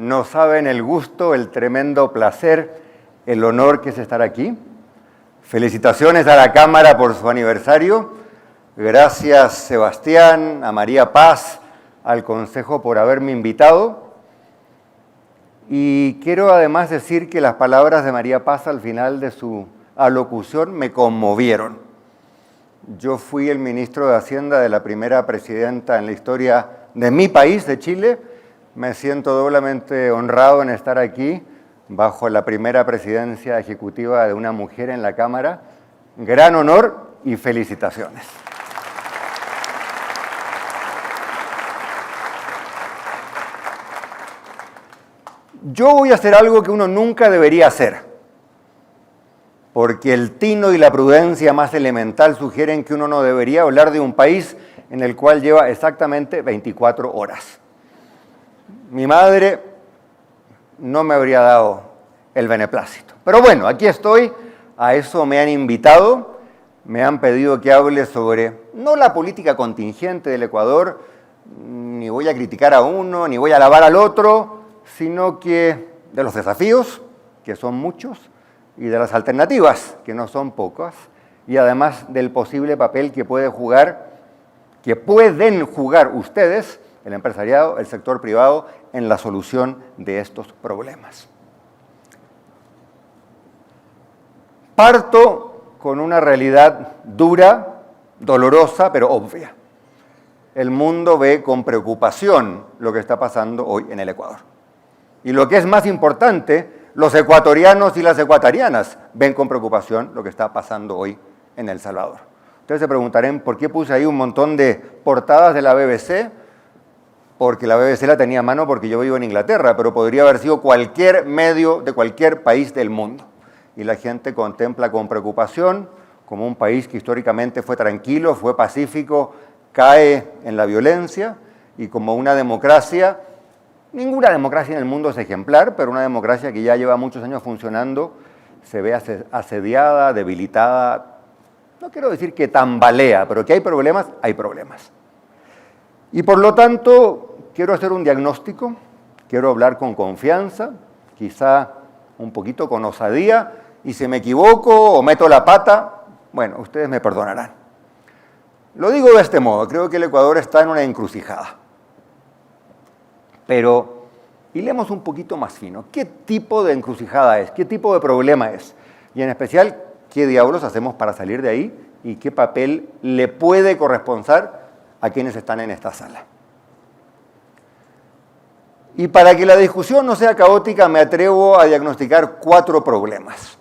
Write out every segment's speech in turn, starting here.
No saben el gusto, el tremendo placer, el honor que es estar aquí. Felicitaciones a la Cámara por su aniversario. Gracias, Sebastián, a María Paz, al Consejo por haberme invitado. Y quiero además decir que las palabras de María Paz al final de su alocución me conmovieron. Yo fui el ministro de Hacienda de la primera presidenta en la historia de mi país, de Chile. Me siento doblemente honrado en estar aquí bajo la primera presidencia ejecutiva de una mujer en la Cámara. Gran honor y felicitaciones. Yo voy a hacer algo que uno nunca debería hacer, porque el tino y la prudencia más elemental sugieren que uno no debería hablar de un país en el cual lleva exactamente 24 horas. Mi madre no me habría dado el beneplácito. Pero bueno, aquí estoy, a eso me han invitado, me han pedido que hable sobre, no la política contingente del Ecuador, ni voy a criticar a uno, ni voy a alabar al otro, sino que de los desafíos, que son muchos, y de las alternativas, que no son pocas, y además del posible papel que pueden jugar ustedes, el empresariado, el sector privado, en la solución de estos problemas. Parto con una realidad dura, dolorosa, pero obvia. El mundo ve con preocupación lo que está pasando hoy en el Ecuador. Y lo que es más importante, los ecuatorianos y las ecuatorianas ven con preocupación lo que está pasando hoy en El Salvador. Ustedes se preguntarán por qué puse ahí un montón de portadas de la BBC, porque la BBC la tenía a mano porque yo vivo en Inglaterra, pero podría haber sido cualquier medio de cualquier país del mundo. Y la gente contempla con preocupación como un país que históricamente fue tranquilo, fue pacífico, cae en la violencia, y como una democracia, ninguna democracia en el mundo es ejemplar, pero una democracia que ya lleva muchos años funcionando, se ve asediada, debilitada, no quiero decir que tambalea, pero que hay problemas, hay problemas. Y por lo tanto, quiero hacer un diagnóstico, quiero hablar con confianza, quizá un poquito con osadía, y si me equivoco o meto la pata, bueno, ustedes me perdonarán. Lo digo de este modo, creo que el Ecuador está en una encrucijada. Pero hilemos un poquito más fino. ¿Qué tipo de encrucijada es? ¿Qué tipo de problema es? Y en especial, ¿qué diablos hacemos para salir de ahí? ¿Y qué papel le puede corresponder a quienes están en esta sala? Y para que la discusión no sea caótica, me atrevo a diagnosticar 4 problemas,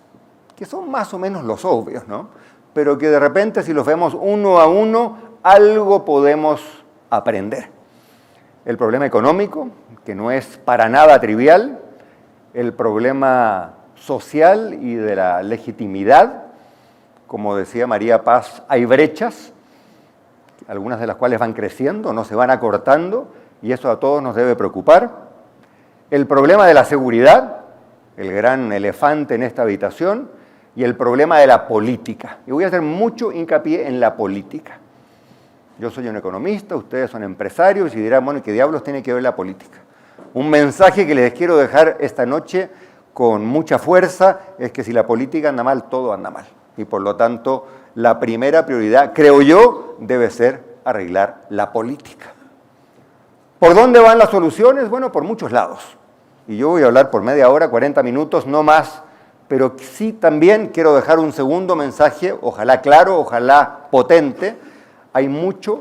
que son más o menos los obvios, ¿no? Pero que de repente, si los vemos uno a uno, algo podemos aprender. El problema económico, que no es para nada trivial, el problema social y de la legitimidad, como decía María Paz, hay brechas, algunas de las cuales van creciendo, no se van acortando, y eso a todos nos debe preocupar. El problema de la seguridad, el gran elefante en esta habitación, y el problema de la política. Y voy a hacer mucho hincapié en la política. Yo soy un economista, ustedes son empresarios, y dirán, bueno, ¿qué diablos tiene que ver la política? Un mensaje que les quiero dejar esta noche con mucha fuerza es que si la política anda mal, todo anda mal. Y por lo tanto, la primera prioridad, creo yo, debe ser arreglar la política. ¿Por dónde van las soluciones? Bueno, por muchos lados. Y yo voy a hablar por media hora, 40 minutos, no más, pero sí también quiero dejar un segundo mensaje, ojalá claro, ojalá potente. Hay mucho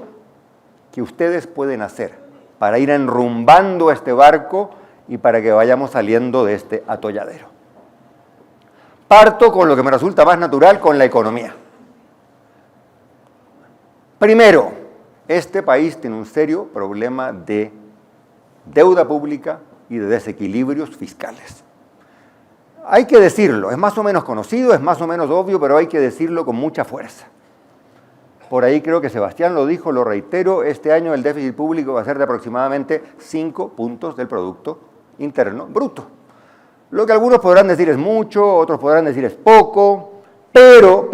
que ustedes pueden hacer para ir enrumbando este barco y para que vayamos saliendo de este atolladero. Parto con lo que me resulta más natural, con la economía. Primero, este país tiene un serio problema de deuda pública y de desequilibrios fiscales. Hay que decirlo, es más o menos conocido, es más o menos obvio, pero hay que decirlo con mucha fuerza. Por ahí creo que Sebastián lo dijo, lo reitero, este año el déficit público va a ser de aproximadamente 5 puntos del Producto Interno Bruto. Lo que algunos podrán decir es mucho, otros podrán decir es poco, pero,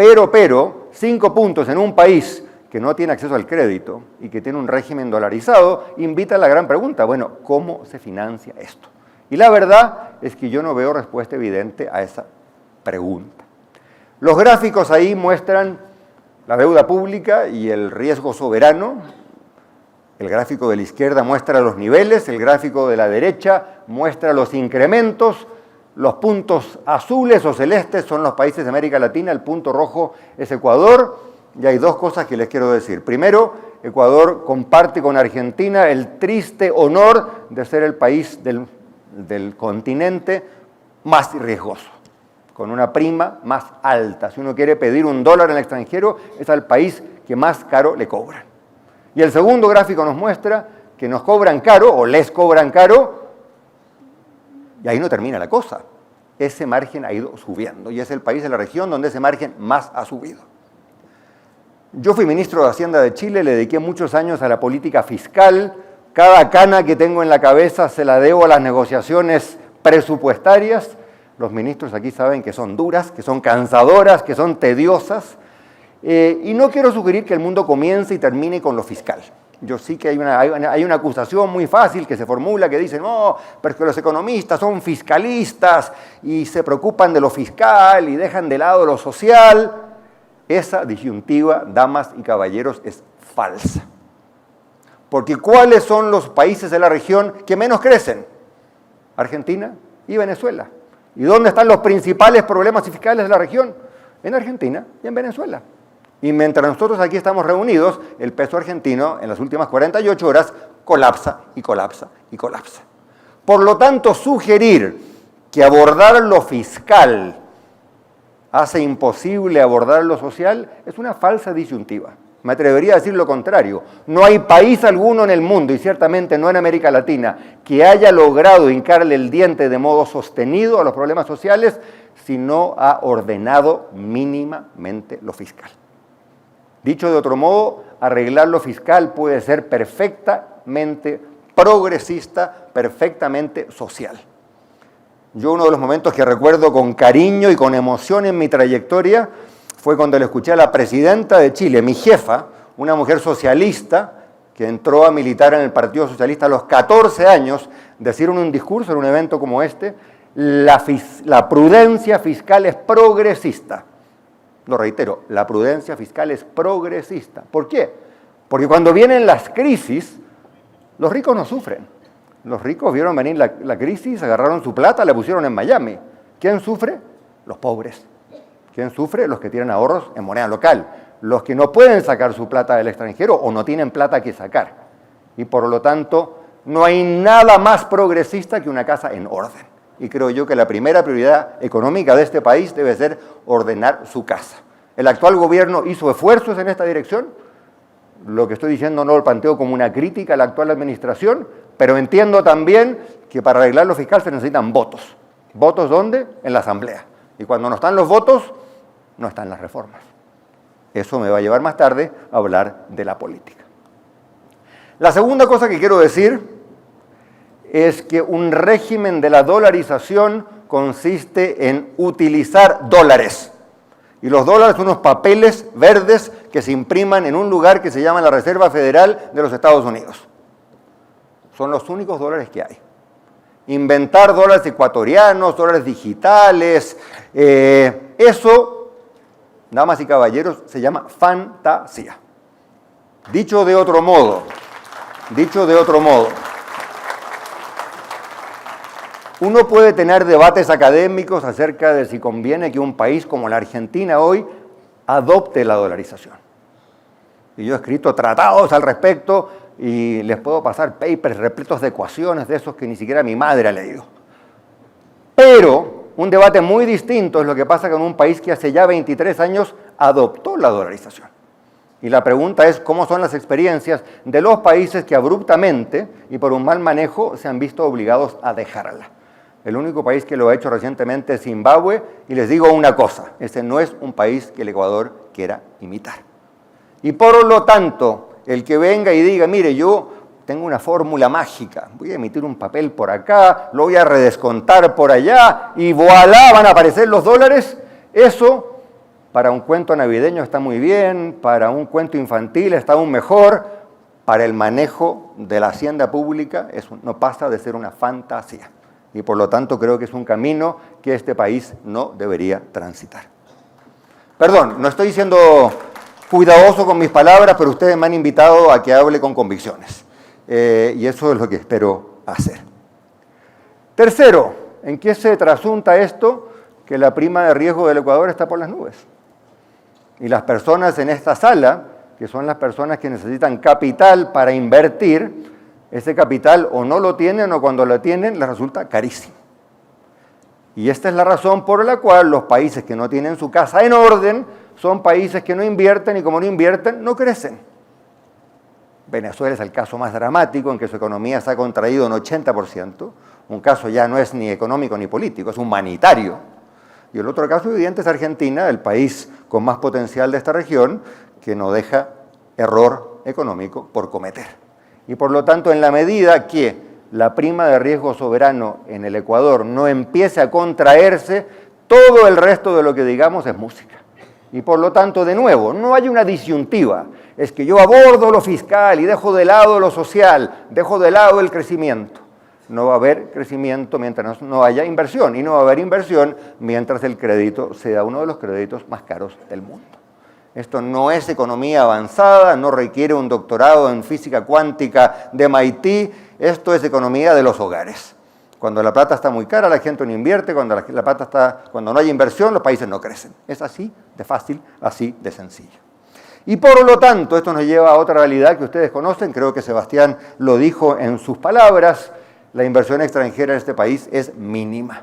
5 puntos en un país que no tiene acceso al crédito y que tiene un régimen dolarizado, invita a la gran pregunta, bueno, ¿cómo se financia esto? Y la verdad es que yo no veo respuesta evidente a esa pregunta. Los gráficos ahí muestran la deuda pública y el riesgo soberano. El gráfico de la izquierda muestra los niveles, el gráfico de la derecha muestra los incrementos. Los puntos azules o celestes son los países de América Latina, el punto rojo es Ecuador, y hay dos cosas que les quiero decir. Primero, Ecuador comparte con Argentina el triste honor de ser el país del continente más riesgoso, con una prima más alta. Si uno quiere pedir $1 en el extranjero, es al país que más caro le cobran. Y el segundo gráfico nos muestra que nos cobran caro, o les cobran caro, y ahí no termina la cosa. Ese margen ha ido subiendo, y es el país de la región donde ese margen más ha subido. Yo fui ministro de Hacienda de Chile, le dediqué muchos años a la política fiscal. Cada cana que tengo en la cabeza se la debo a las negociaciones presupuestarias. Los ministros aquí saben que son duras, que son cansadoras, que son tediosas. Y no quiero sugerir que el mundo comience y termine con lo fiscal. Yo sí que hay una acusación muy fácil que se formula que dicen, no, pero es que los economistas son fiscalistas y se preocupan de lo fiscal y dejan de lado lo social. Esa disyuntiva, damas y caballeros, es falsa. Porque ¿cuáles son los países de la región que menos crecen? Argentina y Venezuela. ¿Y dónde están los principales problemas fiscales de la región? En Argentina y en Venezuela. Y mientras nosotros aquí estamos reunidos, el peso argentino en las últimas 48 horas colapsa y colapsa y colapsa. Por lo tanto, sugerir que abordar lo fiscal hace imposible abordar lo social es una falsa disyuntiva. Me atrevería a decir lo contrario. No hay país alguno en el mundo, y ciertamente no en América Latina, que haya logrado hincarle el diente de modo sostenido a los problemas sociales si no ha ordenado mínimamente lo fiscal. Dicho de otro modo, arreglar lo fiscal puede ser perfectamente progresista, perfectamente social. Yo uno de los momentos que recuerdo con cariño y con emoción en mi trayectoria fue cuando le escuché a la presidenta de Chile, mi jefa, una mujer socialista que entró a militar en el Partido Socialista a los 14 años, decir en un discurso, en un evento como este, la prudencia fiscal es progresista. Lo reitero, la prudencia fiscal es progresista. ¿Por qué? Porque cuando vienen las crisis, los ricos no sufren. Los ricos vieron venir la crisis, agarraron su plata, la pusieron en Miami. ¿Quién sufre? Los pobres. ¿Quién sufre? Los que tienen ahorros en moneda local. Los que no pueden sacar su plata del extranjero o no tienen plata que sacar. Y por lo tanto, no hay nada más progresista que una casa en orden. Y creo yo que la primera prioridad económica de este país debe ser ordenar su casa. El actual gobierno hizo esfuerzos en esta dirección. Lo que estoy diciendo no lo planteo como una crítica a la actual administración, pero entiendo también que para arreglar lo fiscal se necesitan votos. ¿Votos dónde? En la Asamblea. Y cuando no están los votos, no están las reformas. Eso me va a llevar más tarde a hablar de la política. La segunda cosa que quiero decir es que un régimen de la dolarización consiste en utilizar dólares. Y los dólares son unos papeles verdes que se impriman en un lugar que se llama la Reserva Federal de los Estados Unidos. Son los únicos dólares que hay. Inventar dólares ecuatorianos, dólares digitales, eso, damas y caballeros, se llama fantasía. Dicho de otro modo, uno puede tener debates académicos acerca de si conviene que un país como la Argentina hoy adopte la dolarización. Y yo he escrito tratados al respecto y les puedo pasar papers repletos de ecuaciones de esos que ni siquiera mi madre ha leído. Pero un debate muy distinto es lo que pasa con un país que hace ya 23 años adoptó la dolarización. Y la pregunta es cómo son las experiencias de los países que abruptamente y por un mal manejo se han visto obligados a dejarla. El único país que lo ha hecho recientemente es Zimbabue, y les digo una cosa, ese no es un país que el Ecuador quiera imitar. Y por lo tanto, el que venga y diga, mire, yo tengo una fórmula mágica, voy a emitir un papel por acá, lo voy a redescontar por allá, y voilà, van a aparecer los dólares, eso para un cuento navideño está muy bien, para un cuento infantil está aún mejor, para el manejo de la hacienda pública eso no pasa de ser una fantasía. Y por lo tanto creo que es un camino que este país no debería transitar. Perdón, no estoy siendo cuidadoso con mis palabras, pero ustedes me han invitado a que hable con convicciones. Y eso es lo que espero hacer. Tercero, ¿en qué se trasunta esto? Que la prima de riesgo del Ecuador está por las nubes. Y las personas en esta sala, que son las personas que necesitan capital para invertir, ese capital o no lo tienen o cuando lo tienen les resulta carísimo. Y esta es la razón por la cual los países que no tienen su casa en orden son países que no invierten y como no invierten, no crecen. Venezuela es el caso más dramático en que su economía se ha contraído un 80%. Un caso ya no es ni económico ni político, es humanitario. Y el otro caso evidente es Argentina, el país con más potencial de esta región, que no deja error económico por cometer. Y por lo tanto, en la medida que la prima de riesgo soberano en el Ecuador no empiece a contraerse, todo el resto de lo que digamos es música. Y por lo tanto, de nuevo, no hay una disyuntiva. Es que yo abordo lo fiscal y dejo de lado lo social, dejo de lado el crecimiento. No va a haber crecimiento mientras no haya inversión. Y no va a haber inversión mientras el crédito sea uno de los créditos más caros del mundo. Esto no es economía avanzada, no requiere un doctorado en física cuántica de MIT. Esto es economía de los hogares. Cuando la plata está muy cara, la gente no invierte. Cuando no hay inversión, los países no crecen. Es así de fácil, así de sencillo. Y por lo tanto, esto nos lleva a otra realidad que ustedes conocen. Creo que Sebastián lo dijo en sus palabras. La inversión extranjera en este país es mínima.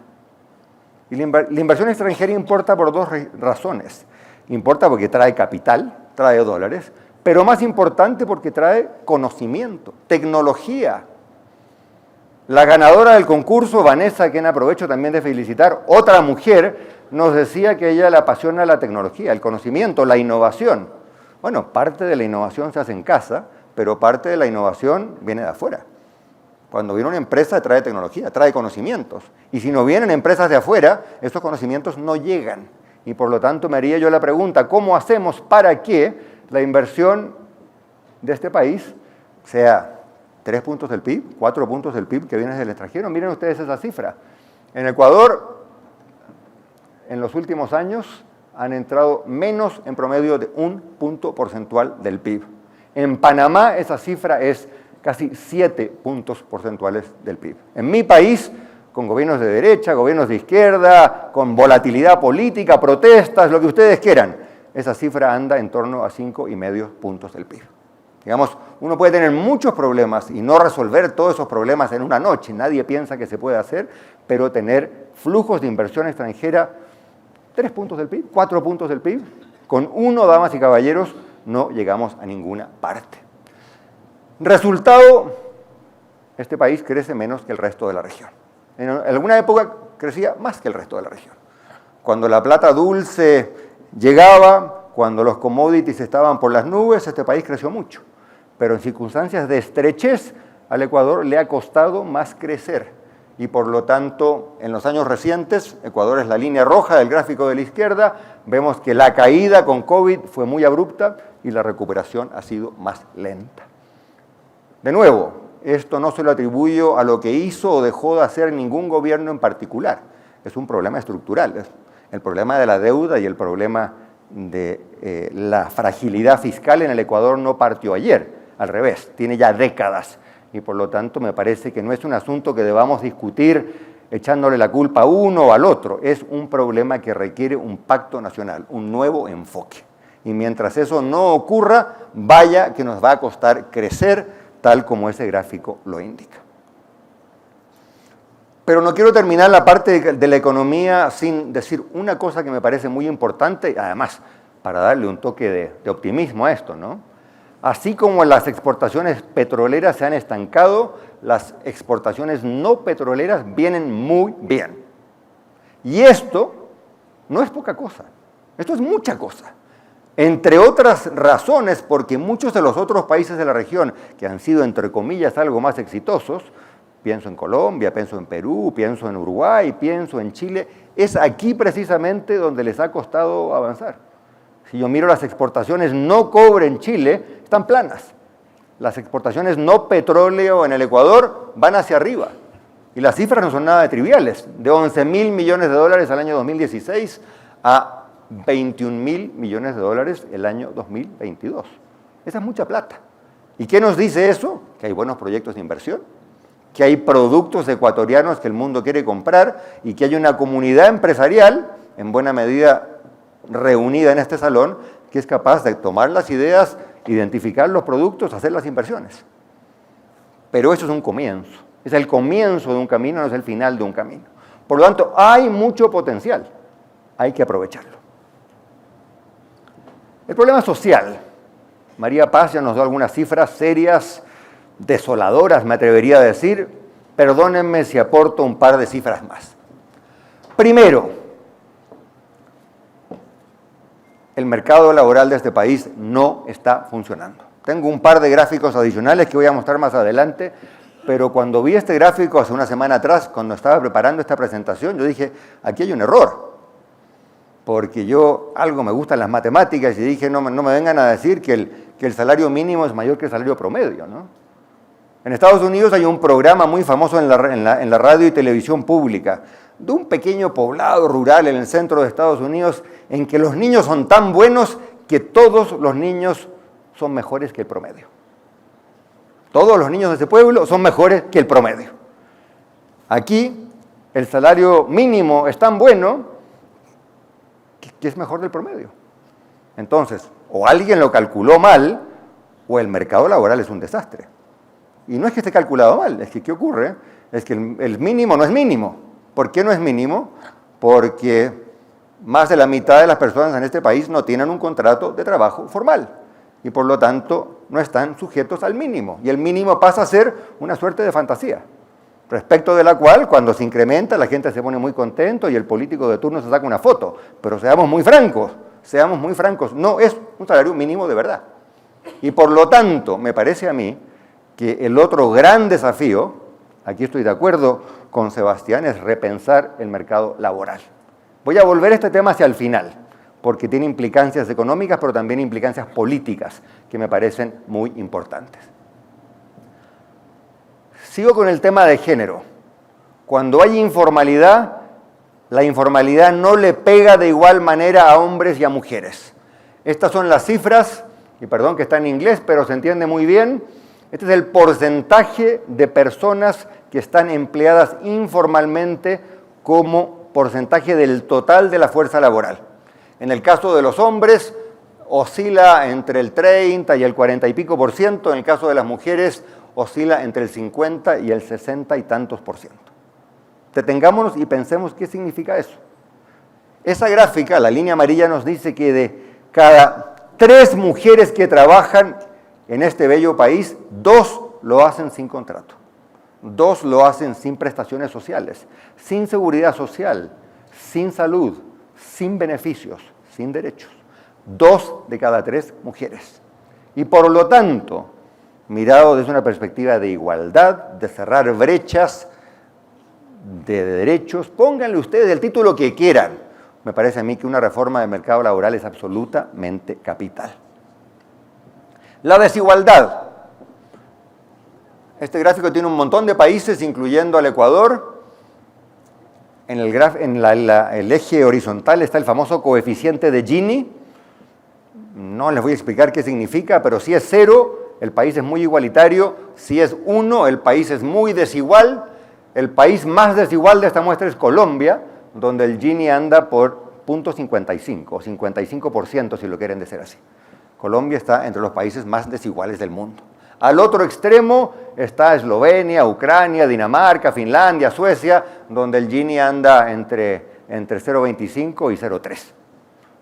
Y la inversión extranjera importa por dos razones. Importa porque trae capital, trae dólares, pero más importante porque trae conocimiento, tecnología. La ganadora del concurso, Vanessa, a quien aprovecho también de felicitar, otra mujer, nos decía que a ella le apasiona la tecnología, el conocimiento, la innovación. Bueno, parte de la innovación se hace en casa, pero parte de la innovación viene de afuera. Cuando viene una empresa trae tecnología, trae conocimientos. Y si no vienen empresas de afuera, estos conocimientos no llegan. Y por lo tanto me haría yo la pregunta, ¿cómo hacemos para que la inversión de este país sea 3 puntos del PIB, 4 puntos del PIB que vienen del extranjero? Miren ustedes esa cifra. En Ecuador, en los últimos años, han entrado menos en promedio de 1 punto porcentual del PIB. En Panamá esa cifra es casi 7 puntos porcentuales del PIB. En mi país, con gobiernos de derecha, gobiernos de izquierda, con volatilidad política, protestas, lo que ustedes quieran, esa cifra anda en torno a 5,5 puntos del PIB. Digamos, uno puede tener muchos problemas y no resolver todos esos problemas en una noche, nadie piensa que se puede hacer, pero tener flujos de inversión extranjera, 3 puntos del PIB, 4 puntos del PIB, con uno, damas y caballeros, no llegamos a ninguna parte. Resultado, este país crece menos que el resto de la región. En alguna época crecía más que el resto de la región. Cuando la plata dulce llegaba, cuando los commodities estaban por las nubes, este país creció mucho. Pero en circunstancias de estrechez, al Ecuador le ha costado más crecer. Y por lo tanto, en los años recientes, Ecuador es la línea roja del gráfico de la izquierda, vemos que la caída con COVID fue muy abrupta y la recuperación ha sido más lenta. De nuevo, esto no se lo atribuyo a lo que hizo o dejó de hacer ningún gobierno en particular. Es un problema estructural. El problema de la deuda y el problema de la fragilidad fiscal en el Ecuador no partió ayer. Al revés, tiene ya décadas. Y por lo tanto me parece que no es un asunto que debamos discutir echándole la culpa a uno o al otro. Es un problema que requiere un pacto nacional, un nuevo enfoque. Y mientras eso no ocurra, vaya que nos va a costar crecer, tal como ese gráfico lo indica. Pero no quiero terminar la parte de la economía sin decir una cosa que me parece muy importante, además, para darle un toque de optimismo a esto, ¿no? Así como las exportaciones petroleras se han estancado, las exportaciones no petroleras vienen muy bien. Y esto no es poca cosa, esto es mucha cosa. Entre otras razones, porque muchos de los otros países de la región que han sido, entre comillas, algo más exitosos, pienso en Colombia, pienso en Perú, pienso en Uruguay, pienso en Chile, es aquí precisamente donde les ha costado avanzar. Si yo miro las exportaciones no cobre en Chile, están planas. Las exportaciones no petróleo en el Ecuador van hacia arriba. Y las cifras no son nada triviales, de 11.000 millones de dólares al año 2016 a 21.000 millones de dólares el año 2022. Esa es mucha plata. ¿Y qué nos dice eso? Que hay buenos proyectos de inversión, que hay productos ecuatorianos que el mundo quiere comprar y que hay una comunidad empresarial, en buena medida reunida en este salón, que es capaz de tomar las ideas, identificar los productos, hacer las inversiones. Pero eso es un comienzo. Es el comienzo de un camino, no es el final de un camino. Por lo tanto, hay mucho potencial. Hay que aprovecharlo. El problema social. María Paz ya nos dio algunas cifras serias, desoladoras, me atrevería a decir. Perdónenme si aporto un par de cifras más. Primero, el mercado laboral de este país no está funcionando. Tengo un par de gráficos adicionales que voy a mostrar más adelante, pero cuando vi este gráfico hace una semana atrás, cuando estaba preparando esta presentación, yo dije, aquí hay un error. Porque algo me gustan las matemáticas y dije, no me vengan a decir que el salario mínimo es mayor que el salario promedio, ¿no? En Estados Unidos hay un programa muy famoso en la radio y televisión pública, de un pequeño poblado rural en el centro de Estados Unidos, en que los niños son tan buenos que todos los niños son mejores que el promedio. Todos los niños de ese pueblo son mejores que el promedio. Aquí el salario mínimo es tan bueno que es mejor del promedio. Entonces, o alguien lo calculó mal, o el mercado laboral es un desastre. Y no es que esté calculado mal, es que ¿qué ocurre? Es que el mínimo no es mínimo. ¿Por qué no es mínimo? Porque más de la mitad de las personas en este país no tienen un contrato de trabajo formal y por lo tanto no están sujetos al mínimo. Y el mínimo pasa a ser una suerte de fantasía, respecto de la cual cuando se incrementa la gente se pone muy contento y el político de turno se saca una foto. Pero seamos muy francos, no es un salario mínimo de verdad. Y por lo tanto, me parece a mí que el otro gran desafío, aquí estoy de acuerdo con Sebastián, es repensar el mercado laboral. Voy a volver este tema hacia el final, porque tiene implicancias económicas, pero también implicancias políticas que me parecen muy importantes. Sigo con el tema de género. Cuando hay informalidad, la informalidad no le pega de igual manera a hombres y a mujeres. Estas son las cifras, y perdón que está en inglés, pero se entiende muy bien. Este es el porcentaje de personas que están empleadas informalmente como porcentaje del total de la fuerza laboral. En el caso de los hombres, oscila entre el 30 y el 40 y pico por ciento. En el caso de las mujeres, oscila entre el 50 y el 60 y tantos por ciento. Detengámonos y pensemos qué significa eso. Esa gráfica, la línea amarilla, nos dice que de cada 3 mujeres que trabajan en este bello país, 2 lo hacen sin contrato. 2 lo hacen sin prestaciones sociales, sin seguridad social, sin salud, sin beneficios, sin derechos. 2 de cada 3 mujeres. Y por lo tanto, mirado desde una perspectiva de igualdad, de cerrar brechas de derechos, pónganle ustedes el título que quieran. Me parece a mí que una reforma del mercado laboral es absolutamente capital. La desigualdad. Este gráfico tiene un montón de países, incluyendo al Ecuador. En el eje horizontal está el famoso coeficiente de Gini. No les voy a explicar qué significa, pero si es 0, el país es muy igualitario. Si es 1, el país es muy desigual. El país más desigual de esta muestra es Colombia, donde el Gini anda por 0.55, o 55% si lo quieren decir así. Colombia está entre los países más desiguales del mundo. Al otro extremo está Eslovenia, Ucrania, Dinamarca, Finlandia, Suecia, donde el Gini anda entre 0.25 y 0.3.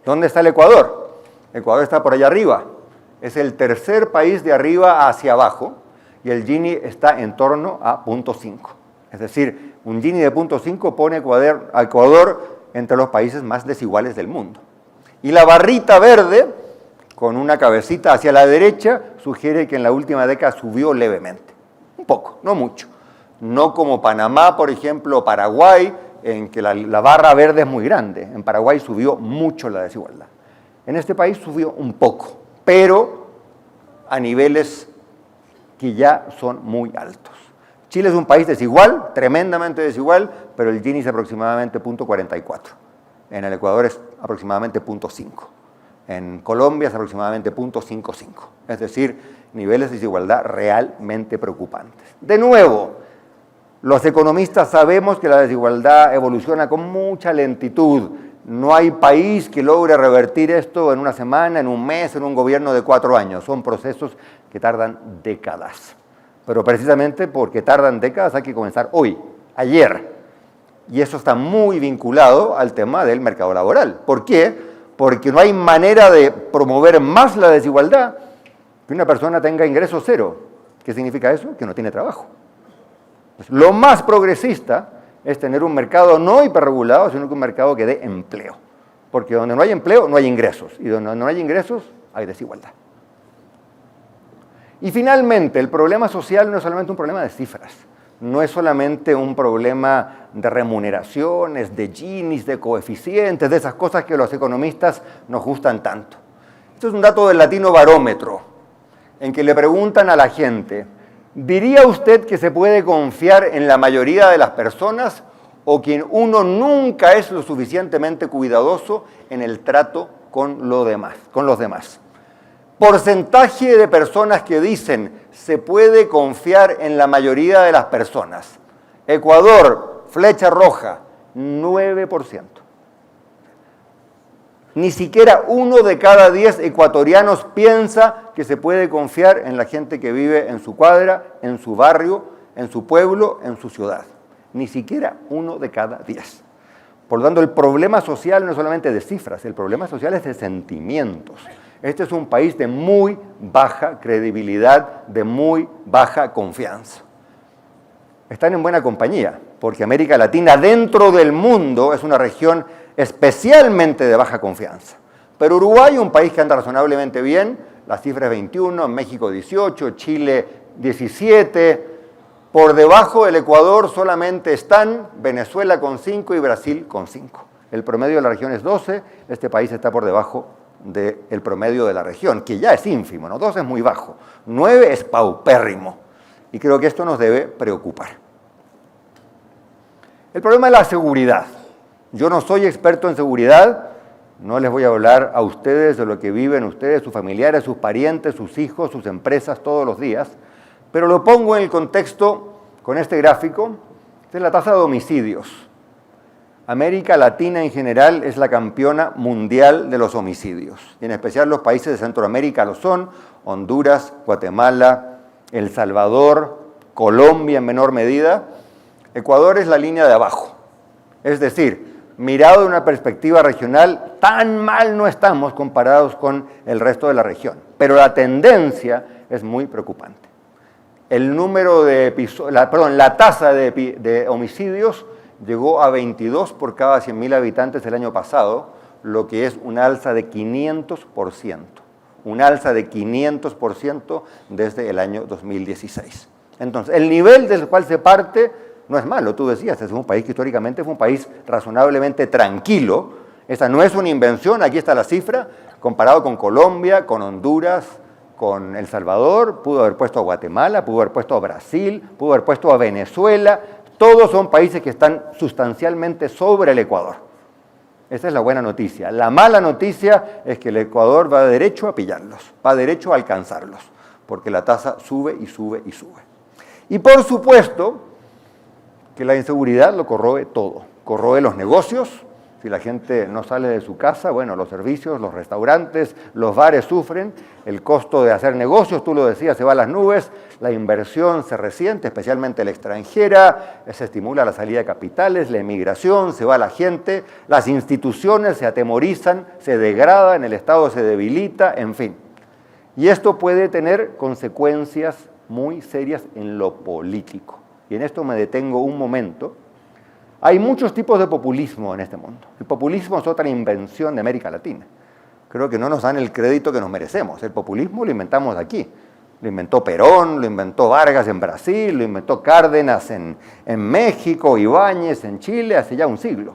¿Dónde está el Ecuador? El Ecuador está por allá arriba. Es el tercer país de arriba hacia abajo y el Gini está en torno a 0.5. Es decir, un Gini de 0.5 pone a Ecuador entre los países más desiguales del mundo. Y la barrita verde, con una cabecita hacia la derecha, sugiere que en la última década subió levemente. Un poco, no mucho. No como Panamá, por ejemplo, o Paraguay, en que la barra verde es muy grande. En Paraguay subió mucho la desigualdad. En este país subió un poco, pero a niveles que ya son muy altos. Chile es un país desigual, tremendamente desigual, pero el Gini es aproximadamente 0.44. En el Ecuador es aproximadamente 0.5. En Colombia es aproximadamente 0.55. Es decir, niveles de desigualdad realmente preocupantes. De nuevo, los economistas sabemos que la desigualdad evoluciona con mucha lentitud. No hay país que logre revertir esto en una semana, en un mes, en un gobierno de 4 años. Son procesos que tardan décadas. Pero precisamente porque tardan décadas hay que comenzar hoy, ayer. Y eso está muy vinculado al tema del mercado laboral. ¿Por qué? Porque no hay manera de promover más la desigualdad que una persona tenga ingreso cero. ¿Qué significa eso? Que no tiene trabajo. Lo más progresista es tener un mercado no hiperregulado, sino que un mercado que dé empleo. Porque donde no hay empleo, no hay ingresos. Y donde no hay ingresos, hay desigualdad. Y finalmente, el problema social no es solamente un problema de cifras. No es solamente un problema de remuneraciones, de Ginis, de coeficientes, de esas cosas que los economistas nos gustan tanto. Esto es un dato del Latino Barómetro, en que le preguntan a la gente, ¿diría usted que se puede confiar en la mayoría de las personas o que uno nunca es lo suficientemente cuidadoso en el trato con los demás? Porcentaje de personas que dicen se puede confiar en la mayoría de las personas. Ecuador, flecha roja, 9%. Ni siquiera 1 de cada 10 ecuatorianos piensa que se puede confiar en la gente que vive en su cuadra, en su barrio, en su pueblo, en su ciudad. Ni siquiera 1 de cada 10. Por lo tanto, el problema social no es solamente de cifras, el problema social es de sentimientos. Este es un país de muy baja credibilidad, de muy baja confianza. Están en buena compañía, porque América Latina dentro del mundo es una región especialmente de baja confianza. Pero Uruguay, un país que anda razonablemente bien, la cifra es 21, México 18, Chile 17, por debajo del Ecuador solamente están Venezuela con 5 y Brasil con 5. El promedio de la región es 12, este país está por debajo del promedio de la región, que ya es ínfimo, ¿no? 12 es muy bajo, 9 es paupérrimo, y creo que esto nos debe preocupar. El problema es la seguridad. Yo no soy experto en seguridad, no les voy a hablar a ustedes de lo que viven ustedes, sus familiares, sus parientes, sus hijos, sus empresas todos los días, pero lo pongo en el contexto con este gráfico. Esta es la tasa de homicidios. América Latina en general es la campeona mundial de los homicidios, y en especial los países de Centroamérica lo son, Honduras, Guatemala, El Salvador, Colombia en menor medida. Ecuador es la línea de abajo, es decir, mirado de una perspectiva regional, tan mal no estamos comparados con el resto de la región, pero la tendencia es muy preocupante. La tasa de homicidios llegó a 22 por cada 100.000 habitantes el año pasado, lo que es un alza de 500%. Un alza de 500% desde el año 2016. Entonces, el nivel del cual se parte no es malo, tú decías, es un país que históricamente fue un país razonablemente tranquilo. Esta no es una invención, aquí está la cifra, comparado con Colombia, con Honduras, con El Salvador, pudo haber puesto a Guatemala, pudo haber puesto a Brasil, pudo haber puesto a Venezuela. Todos son países que están sustancialmente sobre el Ecuador. Esa es la buena noticia. La mala noticia es que el Ecuador va derecho a pillarlos, va derecho a alcanzarlos, porque la tasa sube y sube y sube. Y por supuesto que la inseguridad lo corroe todo. Corroe los negocios. Si la gente no sale de su casa, bueno, los servicios, los restaurantes, los bares sufren, el costo de hacer negocios, tú lo decías, se va a las nubes, la inversión se resiente, especialmente la extranjera, se estimula la salida de capitales, la emigración, se va la gente, las instituciones se atemorizan, se degradan, el Estado se debilita, en fin. Y esto puede tener consecuencias muy serias en lo político. Y en esto me detengo un momento. Hay muchos tipos de populismo en este mundo. El populismo es otra invención de América Latina. Creo que no nos dan el crédito que nos merecemos. El populismo lo inventamos aquí. Lo inventó Perón, lo inventó Vargas en Brasil, lo inventó Cárdenas en México, Ibáñez en Chile, hace ya un siglo.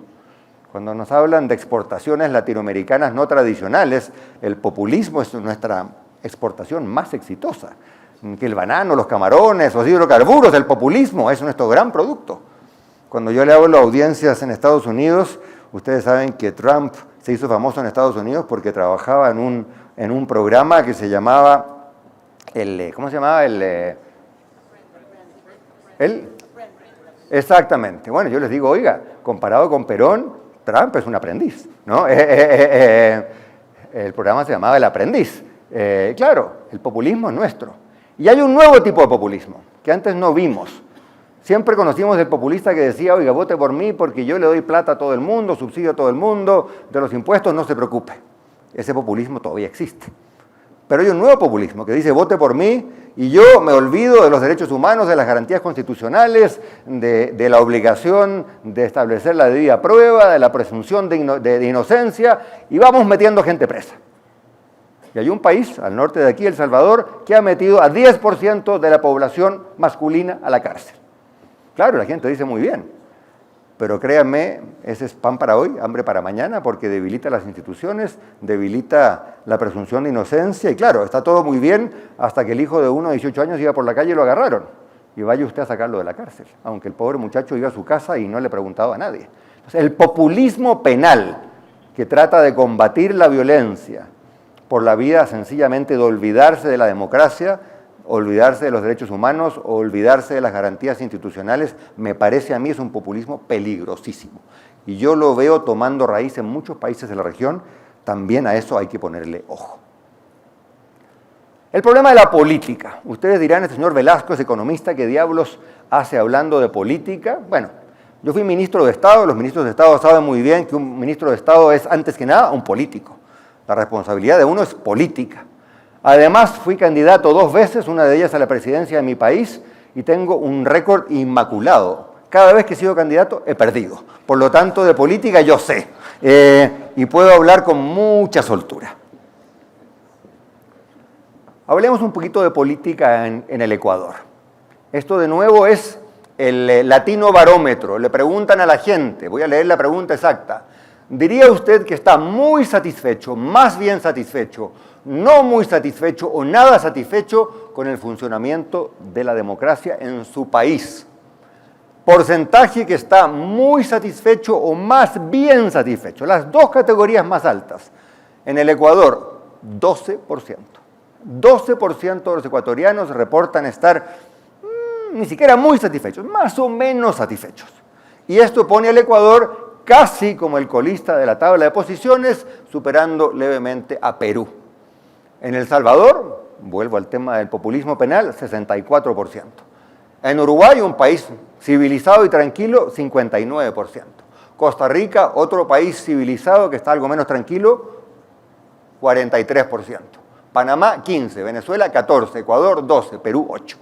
Cuando nos hablan de exportaciones latinoamericanas no tradicionales, el populismo es nuestra exportación más exitosa. que el banano, los camarones, los hidrocarburos, el populismo es nuestro gran producto. Cuando yo le hablo a audiencias en Estados Unidos, ustedes saben que Trump se hizo famoso en Estados Unidos porque trabajaba en un programa que se llamaba, ¿cómo se llamaba? Exactamente. Bueno, yo les digo, oiga, comparado con Perón, Trump es un aprendiz, ¿no? El programa se llamaba El Aprendiz. Claro, el populismo es nuestro. Y hay un nuevo tipo de populismo que antes no vimos. Siempre conocimos el populista que decía, oiga, vote por mí porque yo le doy plata a todo el mundo, subsidio a todo el mundo, de los impuestos no se preocupe. Ese populismo todavía existe. Pero hay un nuevo populismo que dice, vote por mí y yo me olvido de los derechos humanos, de las garantías constitucionales, de la obligación de establecer la debida prueba, de la presunción de inocencia y vamos metiendo gente presa. Y hay un país, al norte de aquí, El Salvador, que ha metido a 10% de la población masculina a la cárcel. Claro, la gente dice muy bien, pero créanme, ese es pan para hoy, hambre para mañana, porque debilita las instituciones, debilita la presunción de inocencia, y claro, está todo muy bien hasta que el hijo de uno de 18 años iba por la calle y lo agarraron, y vaya usted a sacarlo de la cárcel, aunque el pobre muchacho iba a su casa y no le preguntaba a nadie. Entonces, el populismo penal, que trata de combatir la violencia por la vía sencillamente de olvidarse de la democracia, olvidarse de los derechos humanos, olvidarse de las garantías institucionales, me parece a mí es un populismo peligrosísimo. Y yo lo veo tomando raíz en muchos países de la región, también a eso hay que ponerle ojo. El problema de la política. Ustedes dirán, este señor Velasco es economista, ¿qué diablos hace hablando de política? Bueno, yo fui ministro de Estado, los ministros de Estado saben muy bien que un ministro de Estado es, antes que nada, un político. La responsabilidad de uno es política. Además, fui candidato 2 veces, una de ellas a la presidencia de mi país, y tengo un récord inmaculado. Cada vez que he sido candidato, he perdido. Por lo tanto, de política yo sé, y puedo hablar con mucha soltura. Hablemos un poquito de política en el Ecuador. Esto de nuevo es el Latino Barómetro. Le preguntan a la gente, voy a leer la pregunta exacta. ¿Diría usted que está muy satisfecho, más bien satisfecho, no muy satisfecho o nada satisfecho con el funcionamiento de la democracia en su país? Porcentaje que está muy satisfecho o más bien satisfecho. Las dos categorías más altas. En el Ecuador, 12%. 12% de los ecuatorianos reportan estar ni siquiera muy satisfechos, más o menos satisfechos. Y esto pone al Ecuador casi como el colista de la tabla de posiciones, superando levemente a Perú. En El Salvador, vuelvo al tema del populismo penal, 64%. En Uruguay, un país civilizado y tranquilo, 59%. Costa Rica, otro país civilizado que está algo menos tranquilo, 43%. Panamá, 15%, Venezuela, 14%, Ecuador, 12%, Perú, 8%.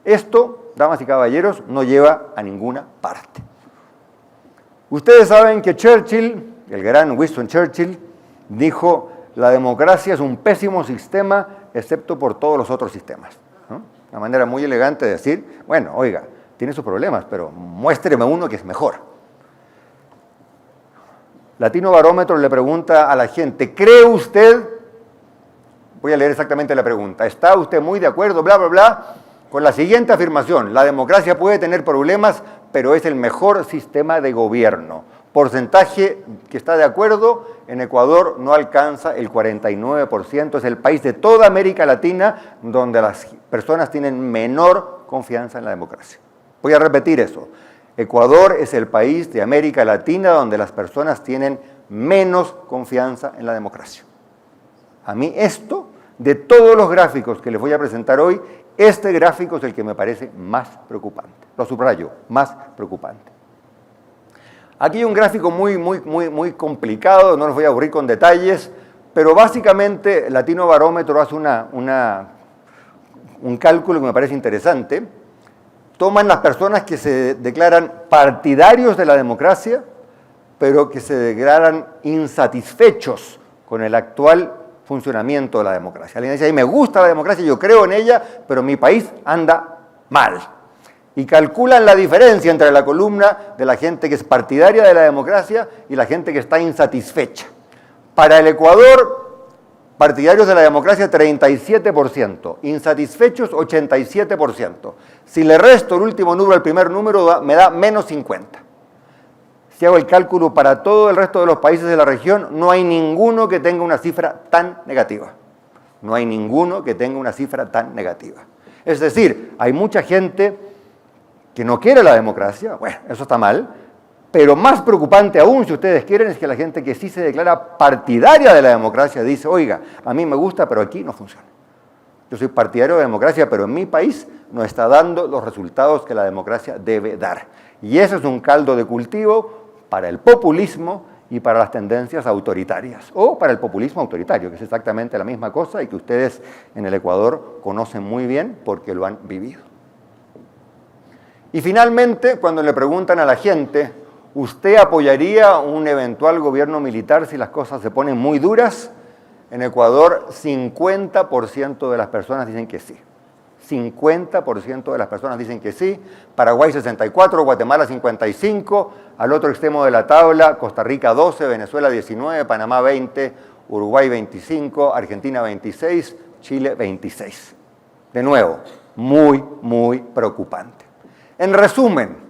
Esto, damas y caballeros, no lleva a ninguna parte. Ustedes saben que Churchill, el gran Winston Churchill, dijo: la democracia es un pésimo sistema, excepto por todos los otros sistemas, ¿no? Una manera muy elegante de decir, bueno, oiga, tiene sus problemas, pero muéstreme uno que es mejor. Latino Barómetro le pregunta a la gente, ¿cree usted, voy a leer exactamente la pregunta, ¿está usted muy de acuerdo, bla, bla, bla, con la siguiente afirmación? La democracia puede tener problemas, pero es el mejor sistema de gobierno. Porcentaje que está de acuerdo, en Ecuador no alcanza el 49%, es el país de toda América Latina donde las personas tienen menor confianza en la democracia. Voy a repetir eso. Ecuador es el país de América Latina donde las personas tienen menos confianza en la democracia. A mí esto, de todos los gráficos que les voy a presentar hoy, este gráfico es el que me parece más preocupante. Lo subrayo, más preocupante. Aquí hay un gráfico muy complicado, no los voy a aburrir con detalles, pero básicamente Latino Barómetro hace un cálculo que me parece interesante. Toman las personas que se declaran partidarios de la democracia, pero que se declaran insatisfechos con el actual funcionamiento de la democracia. Alguien dice, me gusta la democracia, yo creo en ella, pero mi país anda mal. Y calculan la diferencia entre la columna de la gente que es partidaria de la democracia y la gente que está insatisfecha. Para el Ecuador, Partidarios de la democracia, 37%. Insatisfechos, 87%. Si le resto el último número al primer número, me da menos 50. Si hago el cálculo para todo el resto de los países de la región, no hay ninguno que tenga una cifra tan negativa. No hay ninguno que tenga una cifra tan negativa. Es decir, hay mucha gente que no quiere la democracia, bueno, eso está mal, pero más preocupante aún, si ustedes quieren, es que la gente que sí se declara partidaria de la democracia dice, oiga, a mí me gusta, pero aquí no funciona. Yo soy partidario de la democracia, pero en mi país no está dando los resultados que la democracia debe dar. Y ese es un caldo de cultivo para el populismo y para las tendencias autoritarias, o para el populismo autoritario, que es exactamente la misma cosa y que ustedes en el Ecuador conocen muy bien porque lo han vivido. Y finalmente, cuando le preguntan a la gente, ¿usted apoyaría un eventual gobierno militar si las cosas se ponen muy duras? En Ecuador, 50% de las personas dicen que sí. 50% de las personas dicen que sí. Paraguay 64%, Guatemala 55%, al otro extremo de la tabla, Costa Rica 12%, Venezuela 19%, Panamá 20%, Uruguay 25%, Argentina 26%, Chile 26%. De nuevo, muy, muy preocupante. En resumen,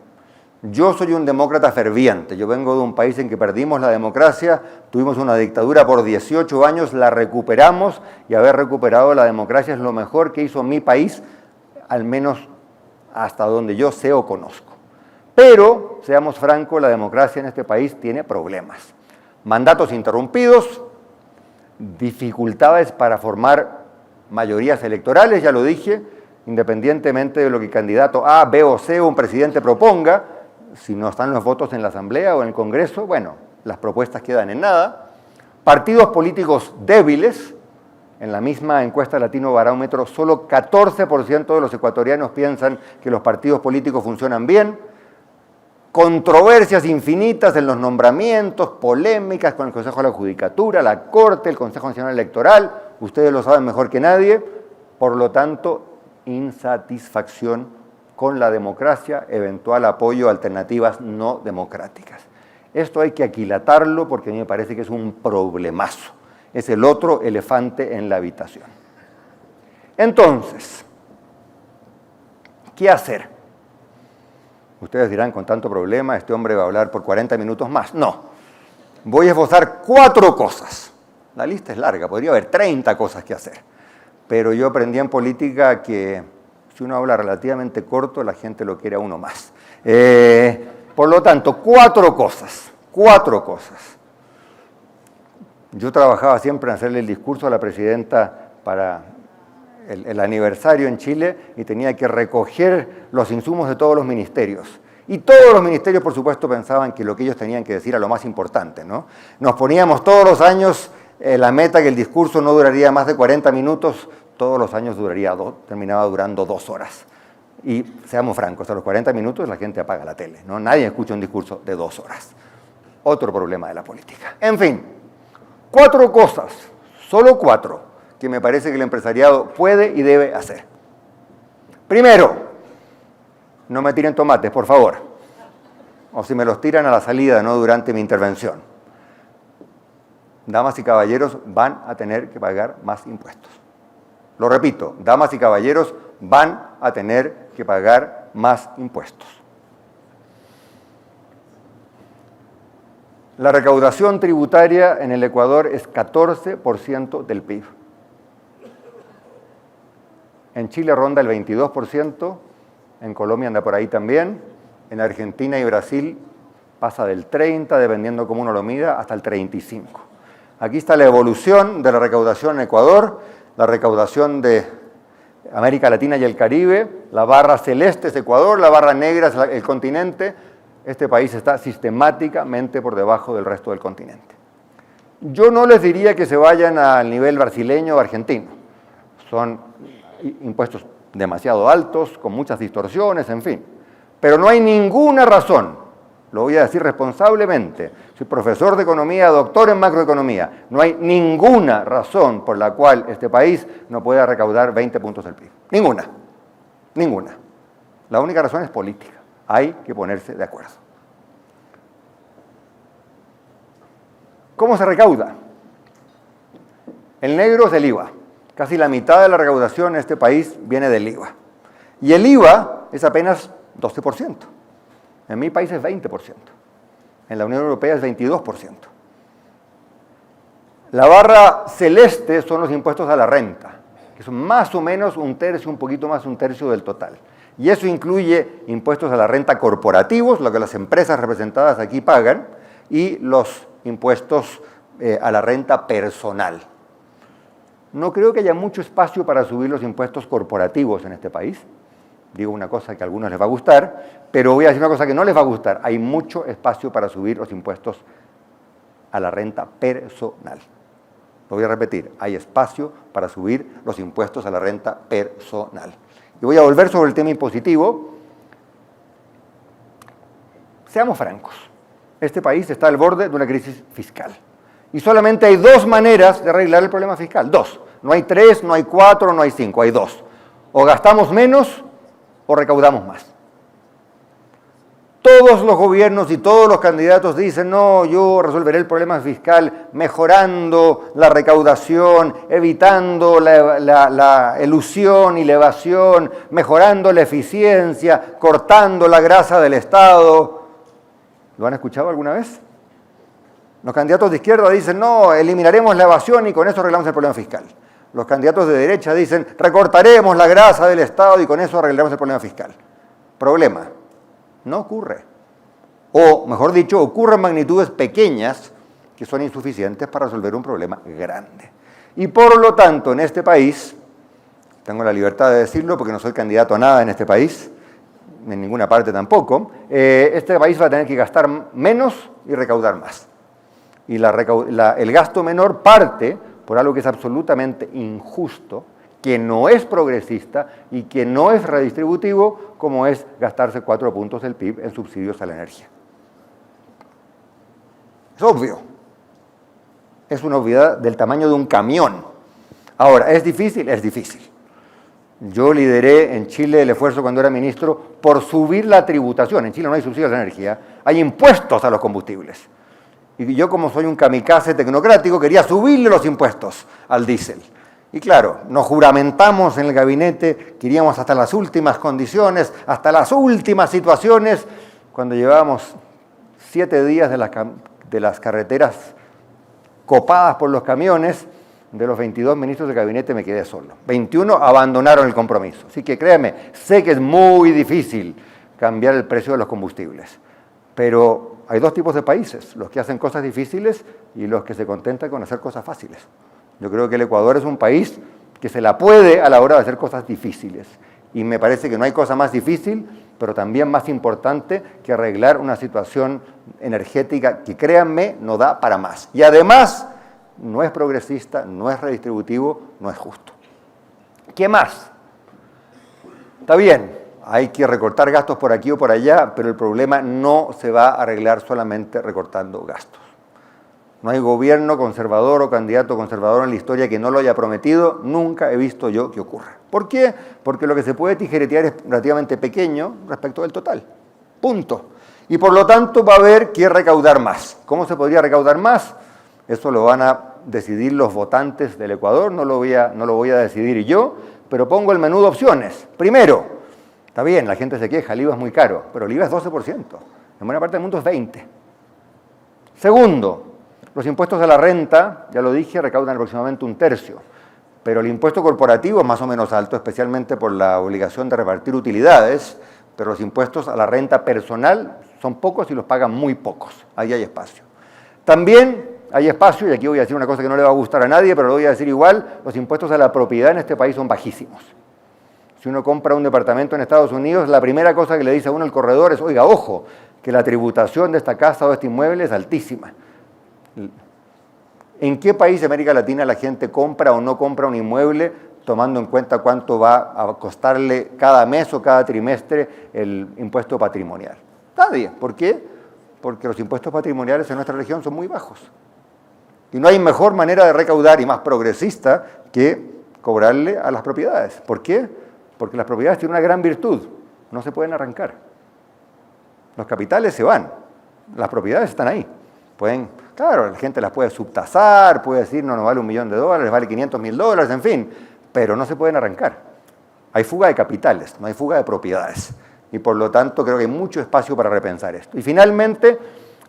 yo soy un demócrata ferviente. Yo vengo de un país en que perdimos la democracia, tuvimos una dictadura por 18 años, la recuperamos y haber recuperado la democracia es lo mejor que hizo mi país, al menos hasta donde yo sé o conozco. Pero, seamos francos, la democracia en este país tiene problemas. Mandatos interrumpidos, dificultades para formar mayorías electorales, ya lo dije, independientemente de lo que candidato A, B o C o un presidente proponga, si no están los votos en la Asamblea o en el Congreso, bueno, las propuestas quedan en nada. Partidos políticos débiles, en la misma encuesta Latino Barómetro, solo 14% de los ecuatorianos piensan que los partidos políticos funcionan bien. Controversias infinitas en los nombramientos, polémicas con el Consejo de la Judicatura, la Corte, el Consejo Nacional Electoral, ustedes lo saben mejor que nadie, por lo tanto, insatisfacción con la democracia, eventual apoyo a alternativas no democráticas. Esto hay que aquilatarlo porque a mí me parece que es un problemazo. Es el otro elefante en la habitación. Entonces, ¿qué hacer? Ustedes dirán, con tanto problema, este hombre va a hablar por 40 minutos más. No, voy a esbozar 4 cosas. La lista es larga, podría haber 30 cosas que hacer. Pero yo aprendí en política que si uno habla relativamente corto, la gente lo quiere a uno más. Por lo tanto, 4 cosas. Yo trabajaba siempre en hacerle el discurso a la presidenta para el aniversario en Chile y tenía que recoger los insumos de todos los ministerios. Y todos los ministerios, por supuesto, pensaban que lo que ellos tenían que decir era lo más importante, ¿no? Nos poníamos todos los años la meta que el discurso no duraría más de 40 minutos, todos los años terminaba durando 2 horas. Y seamos francos, a los 40 minutos la gente apaga la tele, ¿no? Nadie escucha un discurso de 2 horas. Otro problema de la política. En fin, 4 cosas, solo 4, que me parece que el empresariado puede y debe hacer. Primero, no me tiren tomates, por favor. O si me los tiran a la salida, no durante mi intervención. Damas y caballeros, van a tener que pagar más impuestos. Lo repito, damas y caballeros, van a tener que pagar más impuestos. La recaudación tributaria en el Ecuador es 14% del PIB. En Chile ronda el 22%, en Colombia anda por ahí también, en Argentina y Brasil pasa del 30%, dependiendo cómo uno lo mida, hasta el 35%. Aquí está la evolución de la recaudación en Ecuador, la recaudación de América Latina y el Caribe, la barra celeste es Ecuador, la barra negra es el continente. Este país está sistemáticamente por debajo del resto del continente. Yo no les diría que se vayan al nivel brasileño o argentino. Son impuestos demasiado altos, con muchas distorsiones, en fin. Pero no hay ninguna razón, lo voy a decir responsablemente, soy profesor de economía, doctor en macroeconomía, no hay ninguna razón por la cual este país no pueda recaudar 20 puntos del PIB. Ninguna. La única razón es política. Hay que ponerse de acuerdo. ¿Cómo se recauda? El negro es el IVA. Casi la mitad de la recaudación en este país viene del IVA. Y el IVA es apenas 12%. En mi país es 20%. En la Unión Europea es 22%. La barra celeste son los impuestos a la renta, que son más o menos un tercio, un poquito más de un tercio del total. Y eso incluye impuestos a la renta corporativos, lo que las empresas representadas aquí pagan, y los impuestos a la renta personal. No creo que haya mucho espacio para subir los impuestos corporativos en este país. Digo una cosa que a algunos les va a gustar, pero voy a decir una cosa que no les va a gustar. Hay mucho espacio para subir los impuestos a la renta personal. Lo voy a repetir, hay espacio para subir los impuestos a la renta personal. Y voy a volver sobre el tema impositivo. Seamos francos, este país está al borde de una crisis fiscal. Y solamente hay dos maneras de arreglar el problema fiscal. Dos. No hay tres, no hay cuatro, no hay cinco, hay dos. O gastamos menos o recaudamos más. Todos los gobiernos y todos los candidatos dicen, no, yo resolveré el problema fiscal mejorando la recaudación, evitando la elusión y la evasión, mejorando la eficiencia, cortando la grasa del Estado. ¿Lo han escuchado alguna vez? Los candidatos de izquierda dicen, no, eliminaremos la evasión y con eso arreglamos el problema fiscal. Los candidatos de derecha dicen, recortaremos la grasa del Estado y con eso arreglaremos el problema fiscal. Problema, no ocurre. O, mejor dicho, ocurre en magnitudes pequeñas que son insuficientes para resolver un problema grande. Y por lo tanto, en este país, tengo la libertad de decirlo porque no soy candidato a nada en este país, en ninguna parte tampoco, este país va a tener que gastar menos y recaudar más. Y el gasto menor parte por algo que es absolutamente injusto, que no es progresista y que no es redistributivo, como es gastarse 4 puntos del PIB en subsidios a la energía. Es obvio. Es una obviedad del tamaño de un camión. Ahora, ¿es difícil? Es difícil. Yo lideré en Chile el esfuerzo cuando era ministro por subir la tributación. En Chile no hay subsidios a la energía, hay impuestos a los combustibles. Y yo, como soy un kamikaze tecnocrático, quería subirle los impuestos al diésel. Y claro, nos juramentamos en el gabinete que iríamos hasta las últimas condiciones, hasta las últimas situaciones. Cuando llevábamos 7 días de las carreteras copadas por los camiones, de los 22 ministros del gabinete me quedé solo. 21 abandonaron el compromiso. Así que créanme, sé que es muy difícil cambiar el precio de los combustibles. Pero hay dos tipos de países, los que hacen cosas difíciles y los que se contentan con hacer cosas fáciles. Yo creo que el Ecuador es un país que se la puede a la hora de hacer cosas difíciles. Y me parece que no hay cosa más difícil, pero también más importante que arreglar una situación energética que, créanme, no da para más. Y además, no es progresista, no es redistributivo, no es justo. ¿Qué más? Está bien, hay que recortar gastos por aquí o por allá, pero el problema no se va a arreglar solamente recortando gastos. No hay gobierno conservador o candidato conservador en la historia que no lo haya prometido, nunca he visto yo que ocurra. ¿Por qué? Porque lo que se puede tijeretear es relativamente pequeño respecto del total. Punto. Y por lo tanto va a haber que recaudar más. ¿Cómo se podría recaudar más? Eso lo van a decidir los votantes del Ecuador, no lo voy a decidir yo, pero pongo el menú de opciones. Primero, está bien, la gente se queja, el IVA es muy caro, pero el IVA es 12%, en buena parte del mundo es 20%. Segundo, los impuestos a la renta, ya lo dije, recaudan aproximadamente un tercio, pero el impuesto corporativo es más o menos alto, especialmente por la obligación de repartir utilidades, pero los impuestos a la renta personal son pocos y los pagan muy pocos, ahí hay espacio. También hay espacio, y aquí voy a decir una cosa que no le va a gustar a nadie, pero lo voy a decir igual, los impuestos a la propiedad en este país son bajísimos. Si uno compra un departamento en Estados Unidos, la primera cosa que le dice a uno el corredor es, oiga, ojo, que la tributación de esta casa o de este inmueble es altísima. ¿En qué país de América Latina la gente compra o no compra un inmueble tomando en cuenta cuánto va a costarle cada mes o cada trimestre el impuesto patrimonial? Nadie. ¿Por qué? Porque los impuestos patrimoniales en nuestra región son muy bajos. Y no hay mejor manera de recaudar y más progresista que cobrarle a las propiedades. ¿Por qué? Porque las propiedades tienen una gran virtud, no se pueden arrancar. Los capitales se van, las propiedades están ahí. Claro, la gente las puede subtasar, puede decir no nos vale $1 millón, vale $500.000, en fin, pero no se pueden arrancar. Hay fuga de capitales, no hay fuga de propiedades. Y por lo tanto creo que hay mucho espacio para repensar esto. Y finalmente,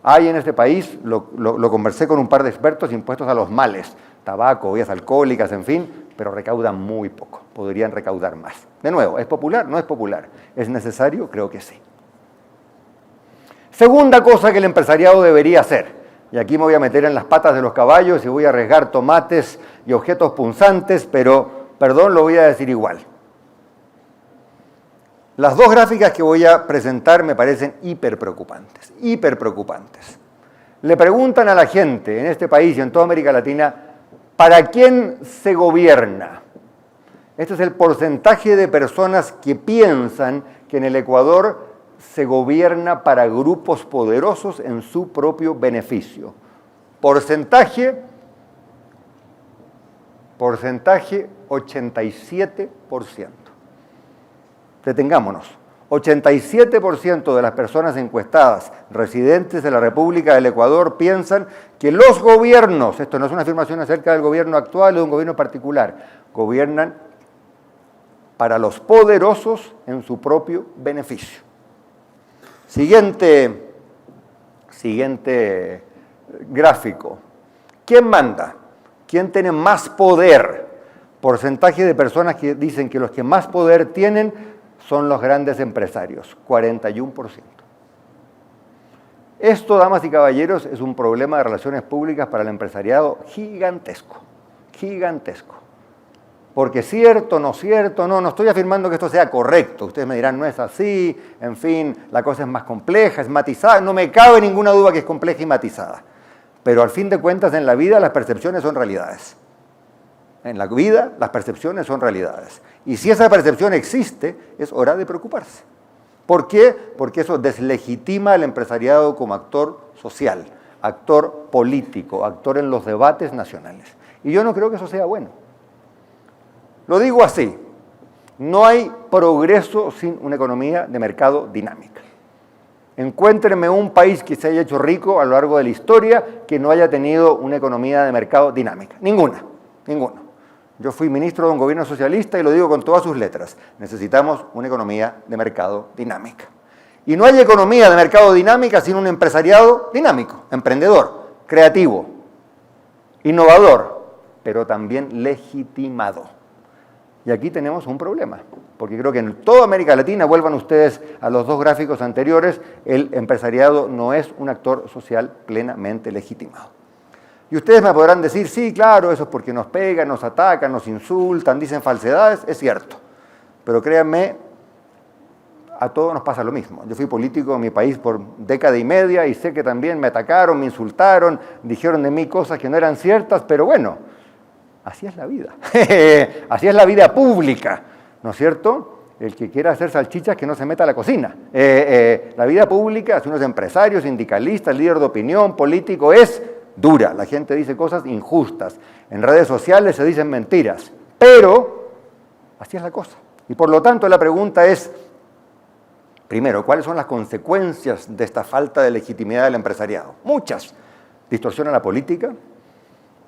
hay en este país, lo conversé con un par de expertos, impuestos a los males, tabaco, bebidas alcohólicas, en fin, pero recaudan muy poco, podrían recaudar más. De nuevo, ¿es popular? No es popular. ¿Es necesario? Creo que sí. Segunda cosa que el empresariado debería hacer, y aquí me voy a meter en las patas de los caballos y voy a arriesgar tomates y objetos punzantes, pero, perdón, lo voy a decir igual. Las dos gráficas que voy a presentar me parecen hiper preocupantes. Le preguntan a la gente en este país y en toda América Latina, ¿para quién se gobierna? Este es el porcentaje de personas que piensan que en el Ecuador se gobierna para grupos poderosos en su propio beneficio. Porcentaje 87%. Detengámonos. 87% de las personas encuestadas residentes de la República del Ecuador piensan que los gobiernos, esto no es una afirmación acerca del gobierno actual o de un gobierno particular, gobiernan para los poderosos en su propio beneficio. Siguiente gráfico. ¿Quién manda? ¿Quién tiene más poder? Porcentaje de personas que dicen que los que más poder tienen son los grandes empresarios, 41%. Esto, damas y caballeros, es un problema de relaciones públicas para el empresariado gigantesco. Porque cierto, no estoy afirmando que esto sea correcto. Ustedes me dirán, no es así, en fin, la cosa es más compleja, es matizada. No me cabe ninguna duda que es compleja y matizada. Pero al fin de cuentas, en la vida las percepciones son realidades. En la vida las percepciones son realidades. Y si esa percepción existe, es hora de preocuparse. ¿Por qué? Porque eso deslegitima al empresariado como actor social, actor político, actor en los debates nacionales. Y yo no creo que eso sea bueno. Lo digo así, no hay progreso sin una economía de mercado dinámica. Encuéntrenme un país que se haya hecho rico a lo largo de la historia que no haya tenido una economía de mercado dinámica. Ninguno. Yo fui ministro de un gobierno socialista y lo digo con todas sus letras. Necesitamos una economía de mercado dinámica. Y no hay economía de mercado dinámica sin un empresariado dinámico, emprendedor, creativo, innovador, pero también legitimado. Y aquí tenemos un problema, porque creo que en toda América Latina, vuelvan ustedes a los dos gráficos anteriores, el empresariado no es un actor social plenamente legitimado. Y ustedes me podrán decir, sí, claro, eso es porque nos pegan, nos atacan, nos insultan, dicen falsedades, es cierto. Pero créanme, a todos nos pasa lo mismo. Yo fui político en mi país por década y media y sé que también me atacaron, me insultaron, dijeron de mí cosas que no eran ciertas, pero bueno, así es la vida. Así es la vida pública, ¿no es cierto? El que quiera hacer salchichas que no se meta a la cocina. La vida pública, si uno es empresario, sindicalista, líder de opinión, político, es dura. La gente dice cosas injustas. En redes sociales se dicen mentiras. Pero así es la cosa. Y por lo tanto la pregunta es, primero, ¿cuáles son las consecuencias de esta falta de legitimidad del empresariado? Muchas. Distorsiona la política,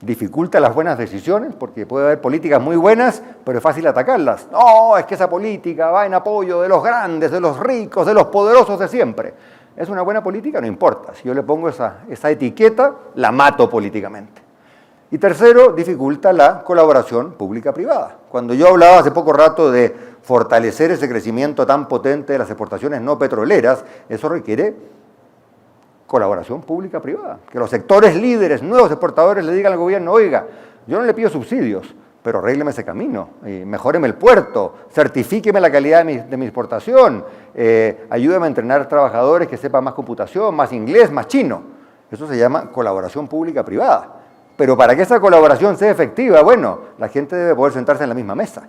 dificulta las buenas decisiones, porque puede haber políticas muy buenas, pero es fácil atacarlas. No, es que esa política va en apoyo de los grandes, de los ricos, de los poderosos de siempre. ¿Es una buena política? No importa. Si yo le pongo esa etiqueta, la mato políticamente. Y tercero, dificulta la colaboración pública-privada. Cuando yo hablaba hace poco rato de fortalecer ese crecimiento tan potente de las exportaciones no petroleras, eso requiere colaboración pública-privada. Que los sectores líderes, nuevos exportadores, le digan al gobierno, oiga, yo no le pido subsidios, pero arrégleme ese camino, mejóreme el puerto, certifíqueme la calidad de mi exportación, ayúdeme a entrenar trabajadores que sepan más computación, más inglés, más chino. Eso se llama colaboración pública-privada. Pero para que esa colaboración sea efectiva, bueno, la gente debe poder sentarse en la misma mesa.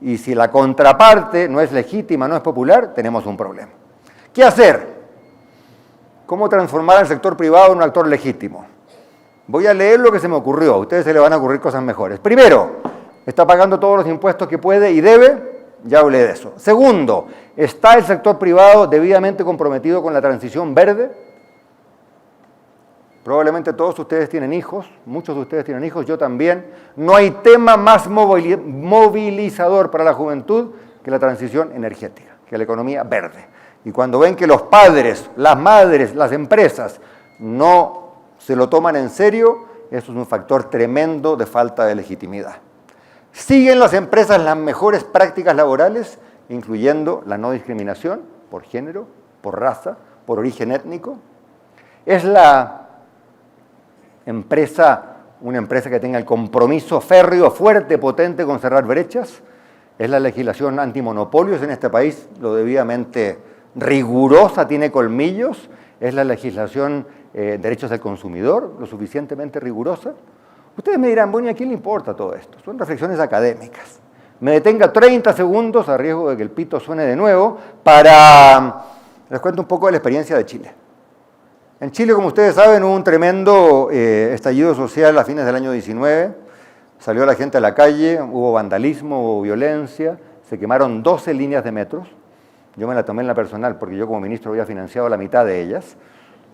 Y si la contraparte no es legítima, no es popular, tenemos un problema. ¿Qué hacer? ¿Cómo transformar al sector privado en un actor legítimo? Voy a leer lo que se me ocurrió, a ustedes se les van a ocurrir cosas mejores. Primero, está pagando todos los impuestos que puede y debe, ya hablé de eso. Segundo, ¿está el sector privado debidamente comprometido con la transición verde? Probablemente todos ustedes tienen hijos, muchos de ustedes tienen hijos, yo también. No hay tema más movilizador para la juventud que la transición energética, que la economía verde. Y cuando ven que los padres, las madres, las empresas no se lo toman en serio, eso es un factor tremendo de falta de legitimidad. ¿Siguen las empresas las mejores prácticas laborales, incluyendo la no discriminación por género, por raza, por origen étnico? ¿Es la empresa una empresa que tenga el compromiso férreo, fuerte, potente con cerrar brechas? ¿Es la legislación antimonopolios en este país lo debidamente rigurosa, tiene colmillos? ¿Es la legislación derechos del consumidor lo suficientemente rigurosa? Ustedes me dirán, bueno, ¿y a quién le importa todo esto? Son reflexiones académicas. Me detenga 30 segundos, a riesgo de que el pito suene de nuevo, para... Les cuento un poco de la experiencia de Chile. En Chile, como ustedes saben, hubo un tremendo estallido social a fines del año 19. Salió la gente a la calle, hubo vandalismo, hubo violencia, se quemaron 12 líneas de metros. Yo me la tomé en la personal porque yo como ministro había financiado la mitad de ellas.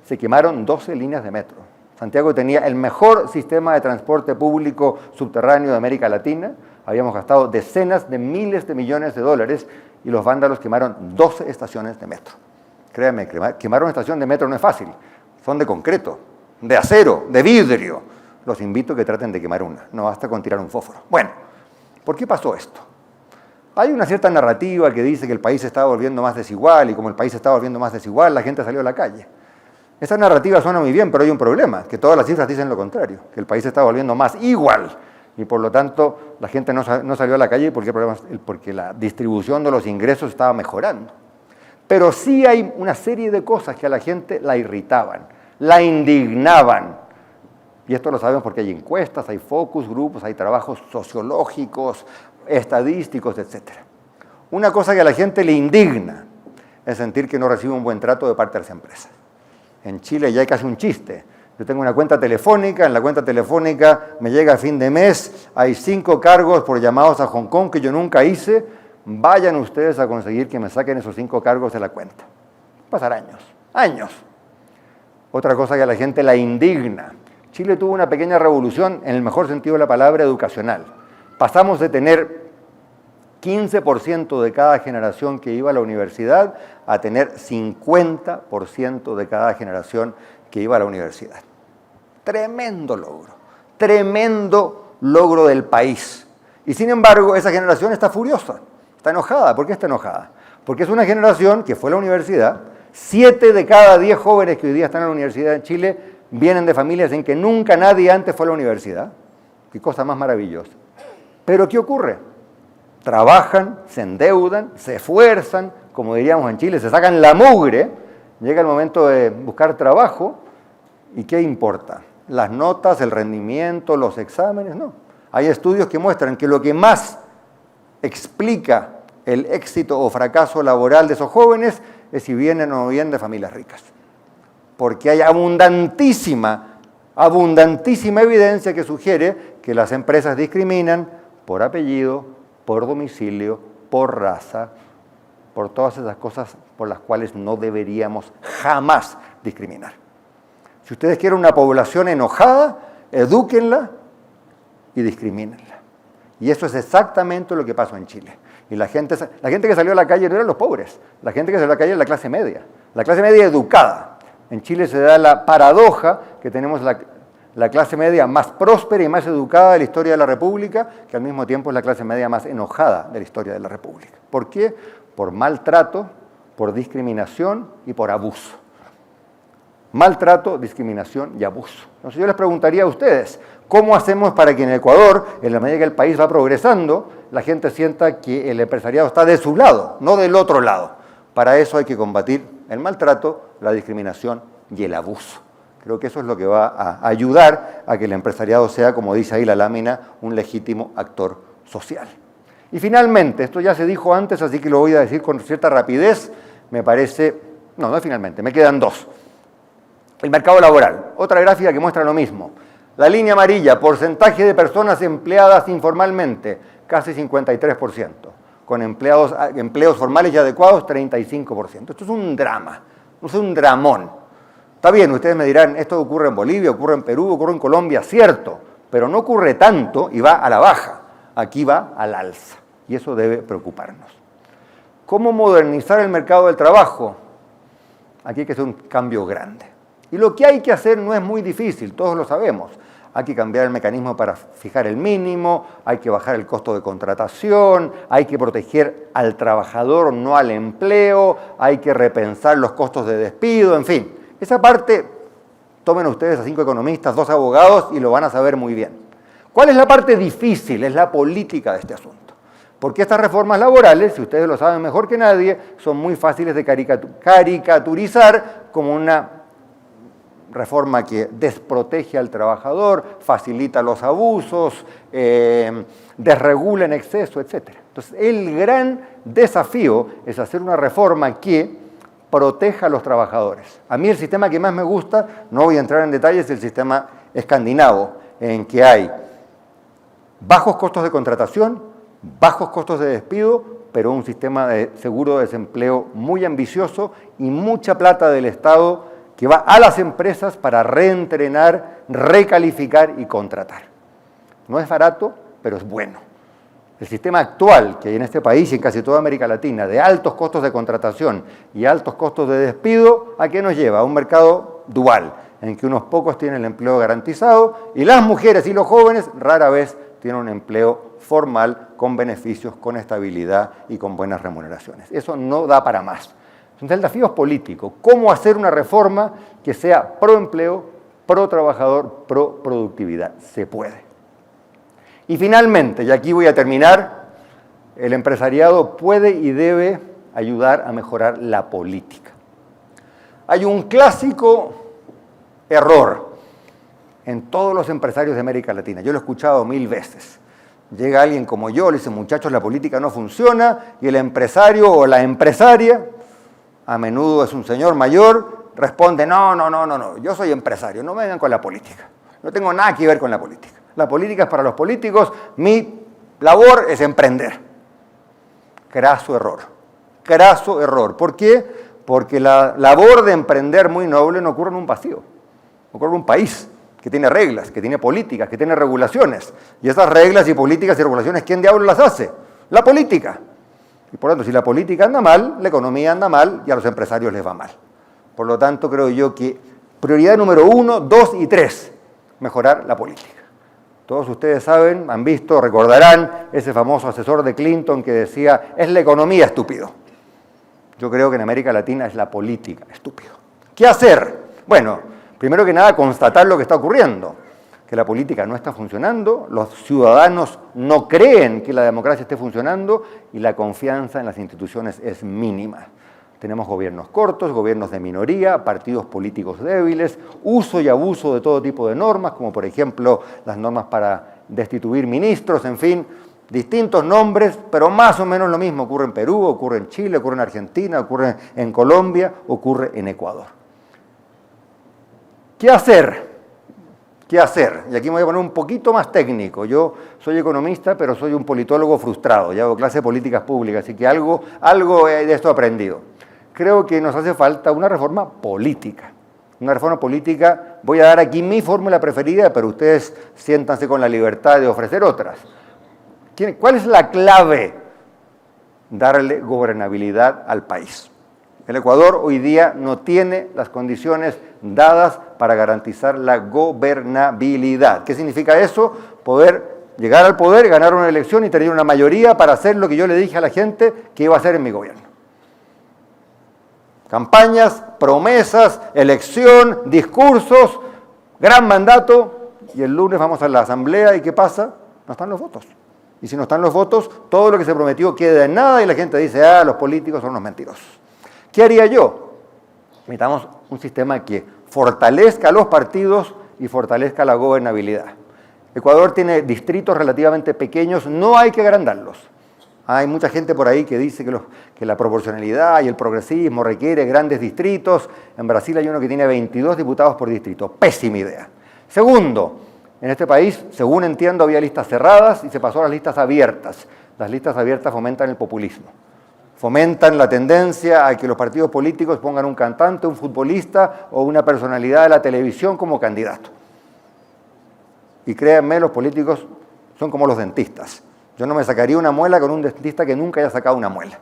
Se quemaron 12 líneas de metro. Santiago tenía el mejor sistema de transporte público subterráneo de América Latina. Habíamos gastado decenas de miles de millones de dólares y los vándalos quemaron 12 estaciones de metro. Créanme, quemar una estación de metro no es fácil. Son de concreto, de acero, de vidrio. Los invito a que traten de quemar una. No basta con tirar un fósforo. Bueno, ¿por qué pasó esto? Hay una cierta narrativa que dice que el país se estaba volviendo más desigual y como el país se estaba volviendo más desigual, la gente salió a la calle. Esa narrativa suena muy bien, pero hay un problema, que todas las cifras dicen lo contrario, que el país se está volviendo más igual y por lo tanto la gente no salió a la calle porque la distribución de los ingresos estaba mejorando. Pero sí hay una serie de cosas que a la gente la irritaban, la indignaban. Y esto lo sabemos porque hay encuestas, hay focus grupos, hay trabajos sociológicos, estadísticos, etc. Una cosa que a la gente le indigna es sentir que no recibe un buen trato de parte de las empresas. En Chile ya hay casi un chiste. Yo tengo una cuenta telefónica, en la cuenta telefónica me llega a fin de mes, hay 5 cargos por llamados a Hong Kong que yo nunca hice. Vayan ustedes a conseguir que me saquen esos 5 cargos de la cuenta. Pasar años. Otra cosa que a la gente la indigna. Chile tuvo una pequeña revolución, en el mejor sentido de la palabra, educacional. Pasamos de tener 15% de cada generación que iba a la universidad a tener 50% de cada generación que iba a la universidad. Tremendo logro del país. Y sin embargo, esa generación está furiosa, está enojada. ¿Por qué está enojada? Porque es una generación que fue a la universidad. 7 de cada 10 jóvenes que hoy día están en la universidad en Chile vienen de familias en que nunca nadie antes fue a la universidad. Qué cosa más maravillosa. Pero ¿qué ocurre? Trabajan, se endeudan, se esfuerzan, como diríamos en Chile, se sacan la mugre, llega el momento de buscar trabajo, ¿y qué importa? Las notas, el rendimiento, los exámenes, no. Hay estudios que muestran que lo que más explica el éxito o fracaso laboral de esos jóvenes es si vienen o no vienen de familias ricas. Porque hay abundantísima evidencia que sugiere que las empresas discriminan por apellido, por domicilio, por raza, por todas esas cosas por las cuales no deberíamos jamás discriminar. Si ustedes quieren una población enojada, edúquenla y discrimínenla. Y eso es exactamente lo que pasó en Chile. Y la gente que salió a la calle no eran los pobres, la gente que salió a la calle era la clase media educada. En Chile se da la paradoja que tenemos la clase media más próspera y más educada de la historia de la República, que al mismo tiempo es la clase media más enojada de la historia de la República. ¿Por qué? Por maltrato, por discriminación y por abuso. Maltrato, discriminación y abuso. Entonces yo les preguntaría a ustedes, ¿cómo hacemos para que en Ecuador, en la medida que el país va progresando, la gente sienta que el empresariado está de su lado, no del otro lado? Para eso hay que combatir el maltrato, la discriminación y el abuso. Creo que eso es lo que va a ayudar a que el empresariado sea, como dice ahí la lámina, un legítimo actor social. Y finalmente, esto ya se dijo antes, así que lo voy a decir con cierta rapidez, me parece, no es finalmente, me quedan 2. El mercado laboral, otra gráfica que muestra lo mismo. La línea amarilla, porcentaje de personas empleadas informalmente, casi 53%, con empleos formales y adecuados, 35%. Esto es un drama, es un dramón. Está bien, ustedes me dirán, esto ocurre en Bolivia, ocurre en Perú, ocurre en Colombia, cierto, pero no ocurre tanto y va a la baja, aquí va al alza, y eso debe preocuparnos. ¿Cómo modernizar el mercado del trabajo? Aquí hay que hacer un cambio grande. Y lo que hay que hacer no es muy difícil, todos lo sabemos. Hay que cambiar el mecanismo para fijar el mínimo, hay que bajar el costo de contratación, hay que proteger al trabajador, no al empleo, hay que repensar los costos de despido, en fin. Esa parte, tomen ustedes a 5 economistas, 2 abogados y lo van a saber muy bien. ¿Cuál es la parte difícil? Es la política de este asunto. Porque estas reformas laborales, si ustedes lo saben mejor que nadie, son muy fáciles de caricaturizar como una reforma que desprotege al trabajador, facilita los abusos, desregula en exceso, etc. Entonces, el gran desafío es hacer una reforma que proteja a los trabajadores. A mí el sistema que más me gusta, no voy a entrar en detalles, es el sistema escandinavo, en que hay bajos costos de contratación, bajos costos de despido, pero un sistema de seguro de desempleo muy ambicioso y mucha plata del Estado que va a las empresas para reentrenar, recalificar y contratar. No es barato, pero es bueno. El sistema actual que hay en este país y en casi toda América Latina, de altos costos de contratación y altos costos de despido, ¿a qué nos lleva? A un mercado dual, en que unos pocos tienen el empleo garantizado y las mujeres y los jóvenes rara vez tienen un empleo formal, con beneficios, con estabilidad y con buenas remuneraciones. Eso no da para más. Entonces el desafío es político. ¿Cómo hacer una reforma que sea pro empleo, pro trabajador, pro productividad? Se puede. Y finalmente, y aquí voy a terminar, el empresariado puede y debe ayudar a mejorar la política. Hay un clásico error en todos los empresarios de América Latina. Yo lo he escuchado 1000 veces. Llega alguien como yo, le dice, muchachos, la política no funciona, y el empresario o la empresaria, a menudo es un señor mayor, responde, no, yo soy empresario, no me vengan con la política. No tengo nada que ver con la política. La política es para los políticos, mi labor es emprender. Craso error. ¿Por qué? Porque la labor de emprender muy noble no ocurre en un vacío, ocurre en un país que tiene reglas, que tiene políticas, que tiene regulaciones. Y esas reglas y políticas y regulaciones, ¿quién diablos las hace? La política. Y por lo tanto, si la política anda mal, la economía anda mal y a los empresarios les va mal. Por lo tanto, creo yo que prioridad número 1, 2 y 3, mejorar la política. Todos ustedes saben, han visto, recordarán ese famoso asesor de Clinton que decía, es la economía, estúpido. Yo creo que en América Latina es la política, estúpido. ¿Qué hacer? Bueno, primero que nada, constatar lo que está ocurriendo, que la política no está funcionando, los ciudadanos no creen que la democracia esté funcionando y la confianza en las instituciones es mínima. Tenemos gobiernos cortos, gobiernos de minoría, partidos políticos débiles, uso y abuso de todo tipo de normas, como por ejemplo las normas para destituir ministros, en fin, distintos nombres, pero más o menos lo mismo ocurre en Perú, ocurre en Chile, ocurre en Argentina, ocurre en Colombia, ocurre en Ecuador. ¿Qué hacer? ¿Qué hacer? Y aquí me voy a poner un poquito más técnico. Yo soy economista, pero soy un politólogo frustrado. Ya hago clase de políticas públicas, así que algo de esto he aprendido. Creo que nos hace falta una reforma política. Una reforma política, voy a dar aquí mi fórmula preferida, pero ustedes siéntanse con la libertad de ofrecer otras. ¿Cuál es la clave? Darle gobernabilidad al país. El Ecuador hoy día no tiene las condiciones dadas para garantizar la gobernabilidad. ¿Qué significa eso? Poder llegar al poder, ganar una elección y tener una mayoría para hacer lo que yo le dije a la gente que iba a hacer en mi gobierno. Campañas, promesas, elección, discursos, gran mandato, y el lunes vamos a la asamblea y ¿qué pasa? No están los votos. Y si no están los votos, todo lo que se prometió queda en nada y la gente dice, los políticos son unos mentirosos. ¿Qué haría yo? Necesitamos un sistema que fortalezca a los partidos y fortalezca la gobernabilidad. Ecuador tiene distritos relativamente pequeños, no hay que agrandarlos. Hay mucha gente por ahí que dice que la proporcionalidad y el progresismo requiere grandes distritos. En Brasil hay uno que tiene 22 diputados por distrito. Pésima idea. Segundo, en este país, según entiendo, había listas cerradas y se pasó a las listas abiertas. Las listas abiertas fomentan el populismo. fomentan la tendencia a que los partidos políticos pongan un cantante, un futbolista o una personalidad de la televisión como candidato. Y créanme, los políticos son como los dentistas. Yo no me sacaría una muela con un dentista que nunca haya sacado una muela.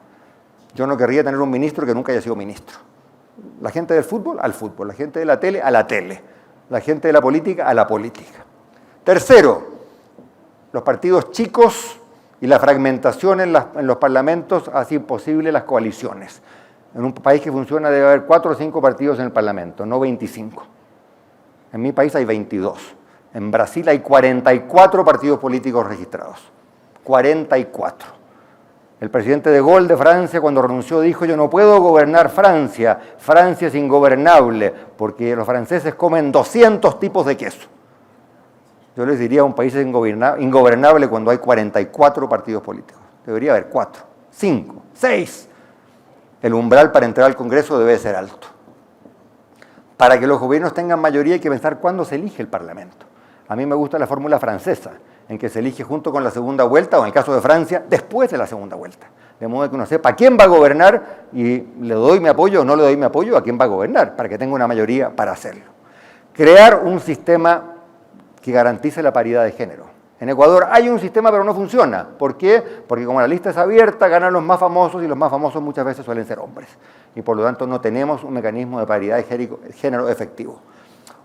Yo no querría tener un ministro que nunca haya sido ministro. La gente del fútbol, al fútbol. La gente de la tele, a la tele. La gente de la política, a la política. Tercero, los partidos chicos y la fragmentación en los parlamentos hace imposible las coaliciones. En un país que funciona debe haber 4 o 5 partidos en el parlamento, no 25. En mi país hay 22. En Brasil hay 44 partidos políticos registrados. 44. El presidente de Gaulle de Francia, cuando renunció, dijo: yo no puedo gobernar Francia, Francia es ingobernable, porque los franceses comen 200 tipos de queso. Yo les diría, un país es ingobernable cuando hay 44 partidos políticos. Debería haber 4, 5, 6. El umbral para entrar al Congreso debe ser alto. Para que los gobiernos tengan mayoría hay que pensar cuándo se elige el Parlamento. A mí me gusta la fórmula francesa, en que se elige junto con la segunda vuelta, o en el caso de Francia, después de la segunda vuelta. De modo que uno sepa quién va a gobernar y le doy mi apoyo o no le doy mi apoyo a quién va a gobernar, para que tenga una mayoría para hacerlo. Crear un sistema que garantice la paridad de género. En Ecuador hay un sistema pero no funciona. ¿Por qué? Porque como la lista es abierta, ganan los más famosos y los más famosos muchas veces suelen ser hombres. Y por lo tanto no tenemos un mecanismo de paridad de género efectivo.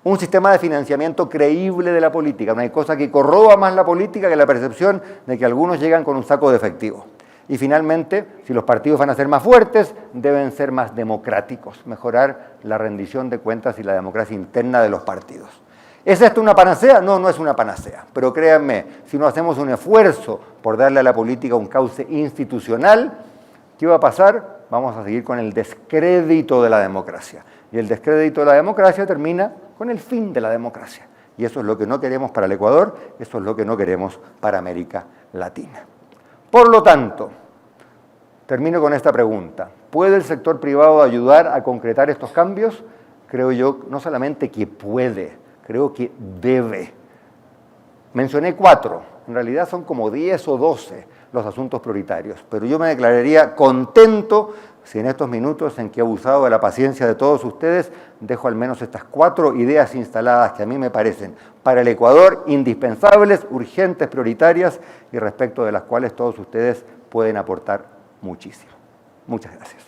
Un sistema de financiamiento creíble de la política. No hay cosa que corroba más la política que la percepción de que algunos llegan con un saco de efectivo. Y finalmente, si los partidos van a ser más fuertes, deben ser más democráticos. Mejorar la rendición de cuentas y la democracia interna de los partidos. ¿Es esto una panacea? No, no es una panacea. Pero créanme, si no hacemos un esfuerzo por darle a la política un cauce institucional, ¿qué va a pasar? Vamos a seguir con el descrédito de la democracia. Y el descrédito de la democracia termina con el fin de la democracia. Y eso es lo que no queremos para el Ecuador, eso es lo que no queremos para América Latina. Por lo tanto, termino con esta pregunta. ¿Puede el sector privado ayudar a concretar estos cambios? Creo yo, no solamente que puede, creo que debe. Mencioné 4, en realidad son como 10 o 12 los asuntos prioritarios, pero yo me declararía contento si en estos minutos en que he abusado de la paciencia de todos ustedes, dejo al menos estas 4 ideas instaladas que a mí me parecen para el Ecuador indispensables, urgentes, prioritarias y respecto de las cuales todos ustedes pueden aportar muchísimo. Muchas gracias.